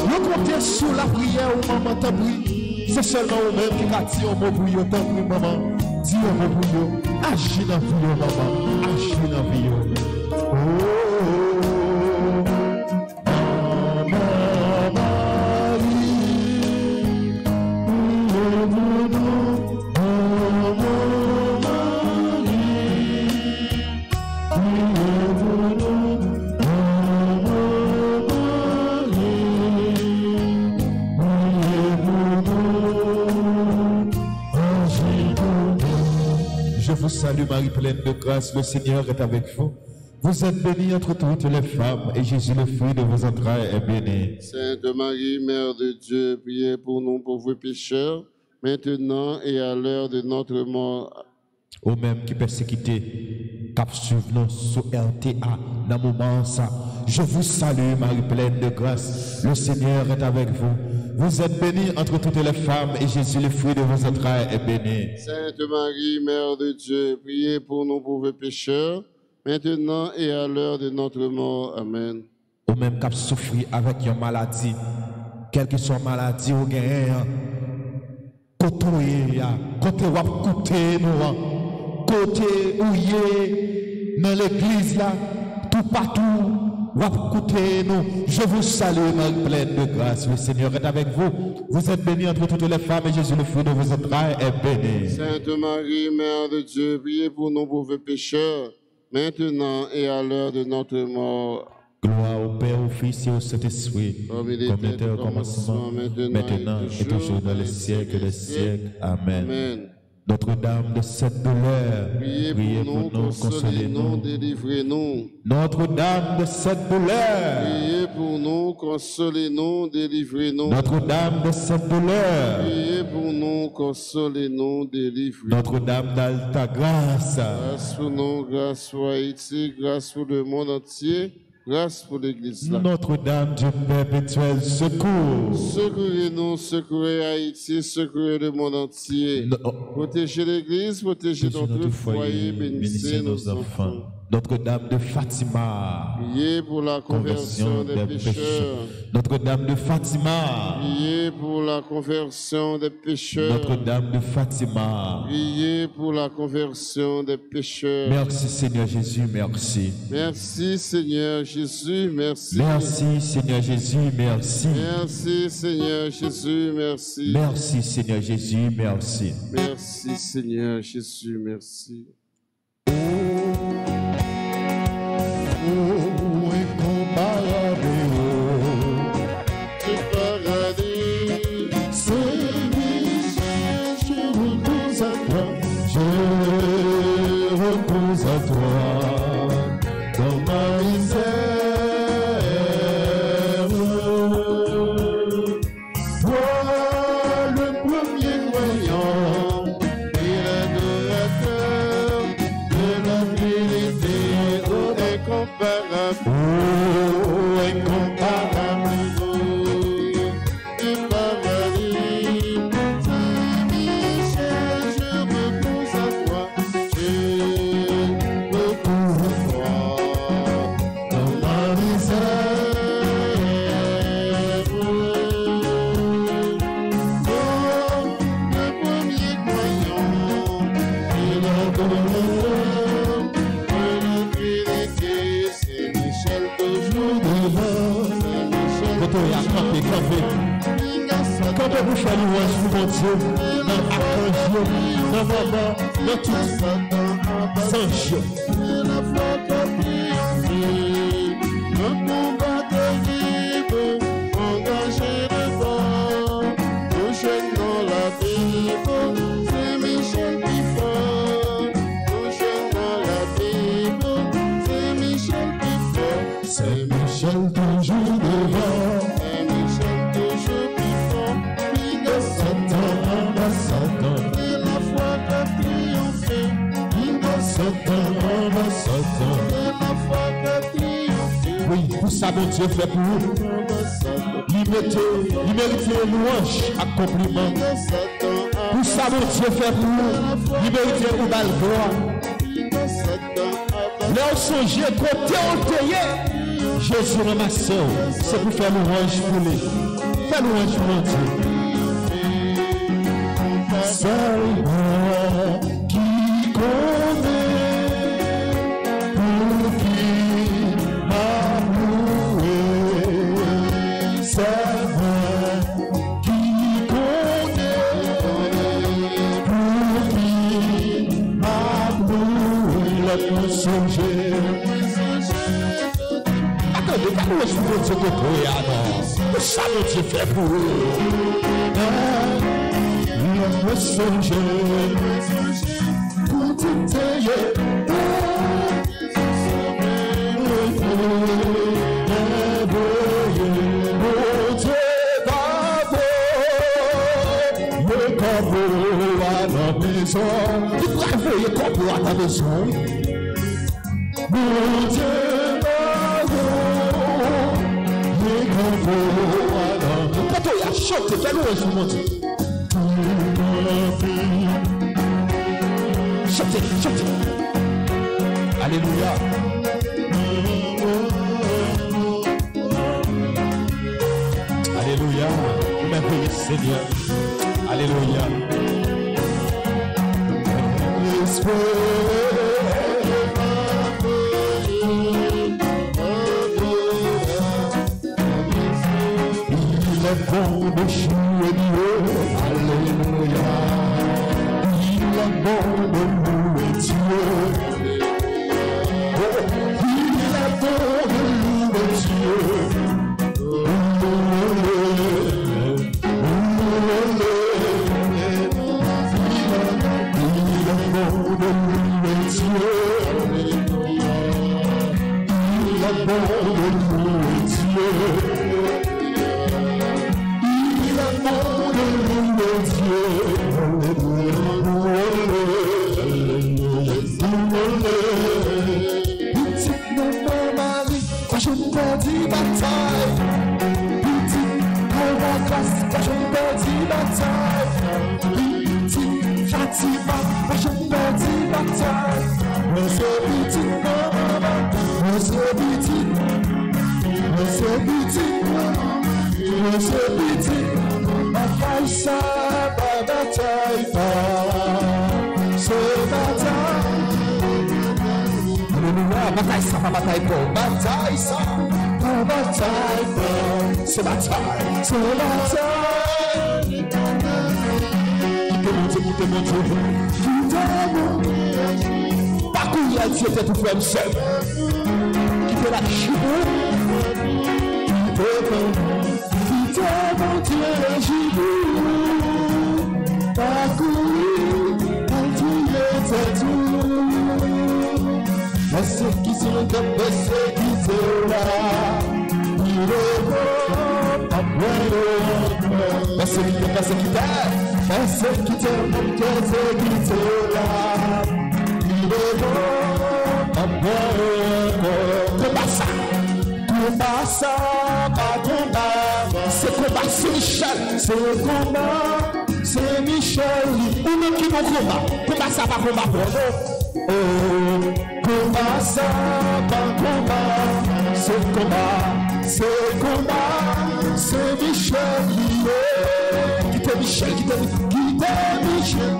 Nous comptons sur la prière, maman, t'en prie. C'est seulement vous-même qui a dit un mot pour vous, t'en prie, maman. Dis un mot pour vous. Agis dans la vie, maman. Agis dans la vie. Salut Marie pleine de grâce, le Seigneur est avec vous. Vous êtes bénie entre toutes les femmes et Jésus, le fruit de vos entrailles, est béni. Sainte Marie, Mère de Dieu, priez pour nous pauvres pécheurs, maintenant et à l'heure de notre mort. Au même qui persécuté, cap suivre nous sous RTA, dans le moment ça. Je vous salue Marie pleine de grâce, le Seigneur est avec vous. Vous êtes bénie entre toutes les femmes et Jésus, le fruit de vos entrailles, est béni. Sainte Marie, Mère de Dieu, priez pour nous pauvres pécheurs, maintenant et à l'heure de notre mort. Amen. Au même cap souffrir avec une maladie, quelle que soit maladie ou gain, côté ou côté nous, côté ouillé dans l'église là, tout partout. Je vous salue, Marie pleine de grâce. Le Seigneur est avec vous. Vous êtes bénie entre toutes les femmes et Jésus, le fruit de vos entrailles, est béni. Sainte Marie, Mère de Dieu, priez pour nous pauvres pécheurs, maintenant et à l'heure de notre mort. Gloire au Père, au Fils et au Saint-Esprit, comme il était au commencement, maintenant et toujours dans les siècles des siècles. Amen. Amen. Notre-Dame de cette douleur, priez pour nous, consolez-nous, délivrez-nous. Notre-Dame de cette douleur, priez pour nous, consolez-nous, délivrez-nous. Notre-Dame de cette douleur, priez pour nous, consolez-nous, délivrez-nous. Notre-Dame d'Alta Grâce, grâce pour nous, grâce pour Haïti, grâce pour le monde entier. Grâce pour l'Église. Notre-Dame du perpétuel secours. Secourez-nous, secourez Haïti, secourez le monde entier. Protégez l'Église, protégez notre foyer, bénissez nos enfants. Notre-Dame de Fatima, priez pour la conversion des pécheurs. Notre-Dame de Fatima, priez pour la conversion des pécheurs. Notre-Dame de Fatima, priez pour la conversion des pécheurs. Merci Seigneur Jésus, merci. Merci Seigneur Jésus, merci. Merci Seigneur Jésus, merci. Merci Seigneur Jésus, merci. Merci Seigneur Jésus, merci. Merci Seigneur Jésus, merci. De Oh, incomparable. Quand vous faites louange pour mon Dieu, dans l'archange, dans maman, dans tout ça, sans jeu. La foi qu'a pris, le combat de vivre, engagé devant, touchant dans la Bible, c'est Michel Pifon. Touchant dans la Bible, c'est Michel Pifon. C'est Michel toujours devant. Oui, pour ça, mon Dieu fait pour vous. Il méritait louange, accomplissement. Pour ça, mon Dieu fait pour vous. Il méritait pour la gloire. Là, on songeait côté on payait. Jésus ramassé, c'est pour faire louange pour lui. Faire louange pour mon Dieu. Seul moi qui connaît pour qui m'a loué. C'est moi qui connaît pour qui m'a loué. Le plus songer. Attendez, quand nous sommes pour Dieu que prier alors, ça mon Dieu fait pour eux. Le songer pour t'étayer. Le corbeau à la maison. Tu dois envoyer le corbeau à ta maison. Mon Dieu, le corbeau à la maison. Quand tu as chanté, fais-le sur mon Dieu. Chantez, chantez. Alléluia. Alléluia. Merveilleux Seigneur. Alléluia. Il est bon de jouer Dieu. Alléluia. Il est bon de louer Dieu. Il est bon de louer Dieu. C'est bataille. Quittez mon Dieu. Parcourir la Dieu, tout faire seul. Quittez la chibou. Quittez mon Dieu, la chibou. Parcourir la Dieu, c'est tout. Persécution de persécution là. Il est bon. Persécuteur, persécuteur, persécuteur là. Il est bon, combat ça. ça, pas combat. C'est combat, c'est Michel. C'est combat, c'est Michel. Ou même qui vont combat. Combat ça, pas combat pour nous. Oh, combat ça, pas combat. C'est combat, c'est combat. C'est Michel. Quittez Michel, quittez Michel.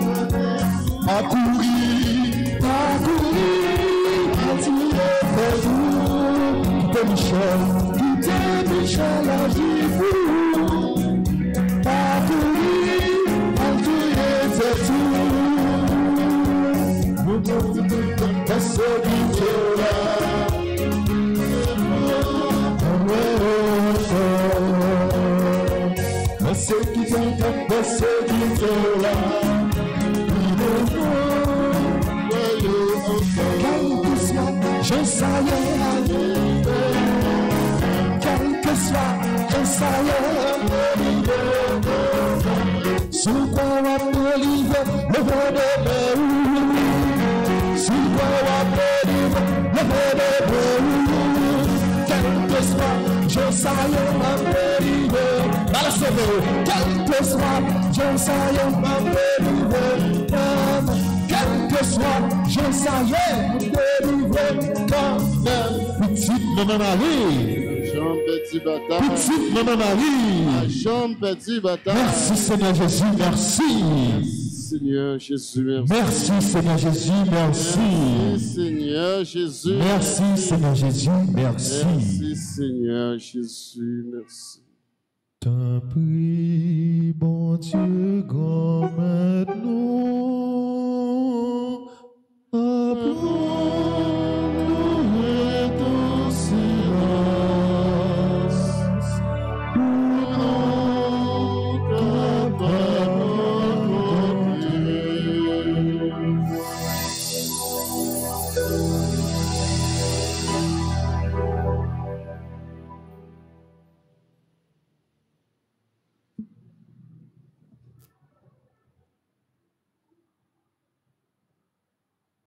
À courir, à tirer vers vous. Quittez Michel, à Gifou. À courir, à tirer vers vous. Passez du là. Passez qui t'entend, passez du là. Je savais, quel que soit, je savais, sous quoi on peut livrer le vent de Béou, sous quoi on peut livrer le vent de Béou, quel que soit, je savais, on peut livrer, quel que soit, je savais, on peut livrer, quel que soit, je savais, on peut livrer quand même. Petite maman Marie, Jean Petit Bata, petite maman Marie, Jean Petit Bata. Merci Seigneur Jésus, merci. Seigneur Jésus, merci. Merci Seigneur Jésus, merci. Merci Seigneur Jésus. Merci Seigneur Jésus, merci. Merci Seigneur Jésus, merci. T'en prie, bon Dieu, grand maintenant, apprends-nous ton silence, pour nous capables de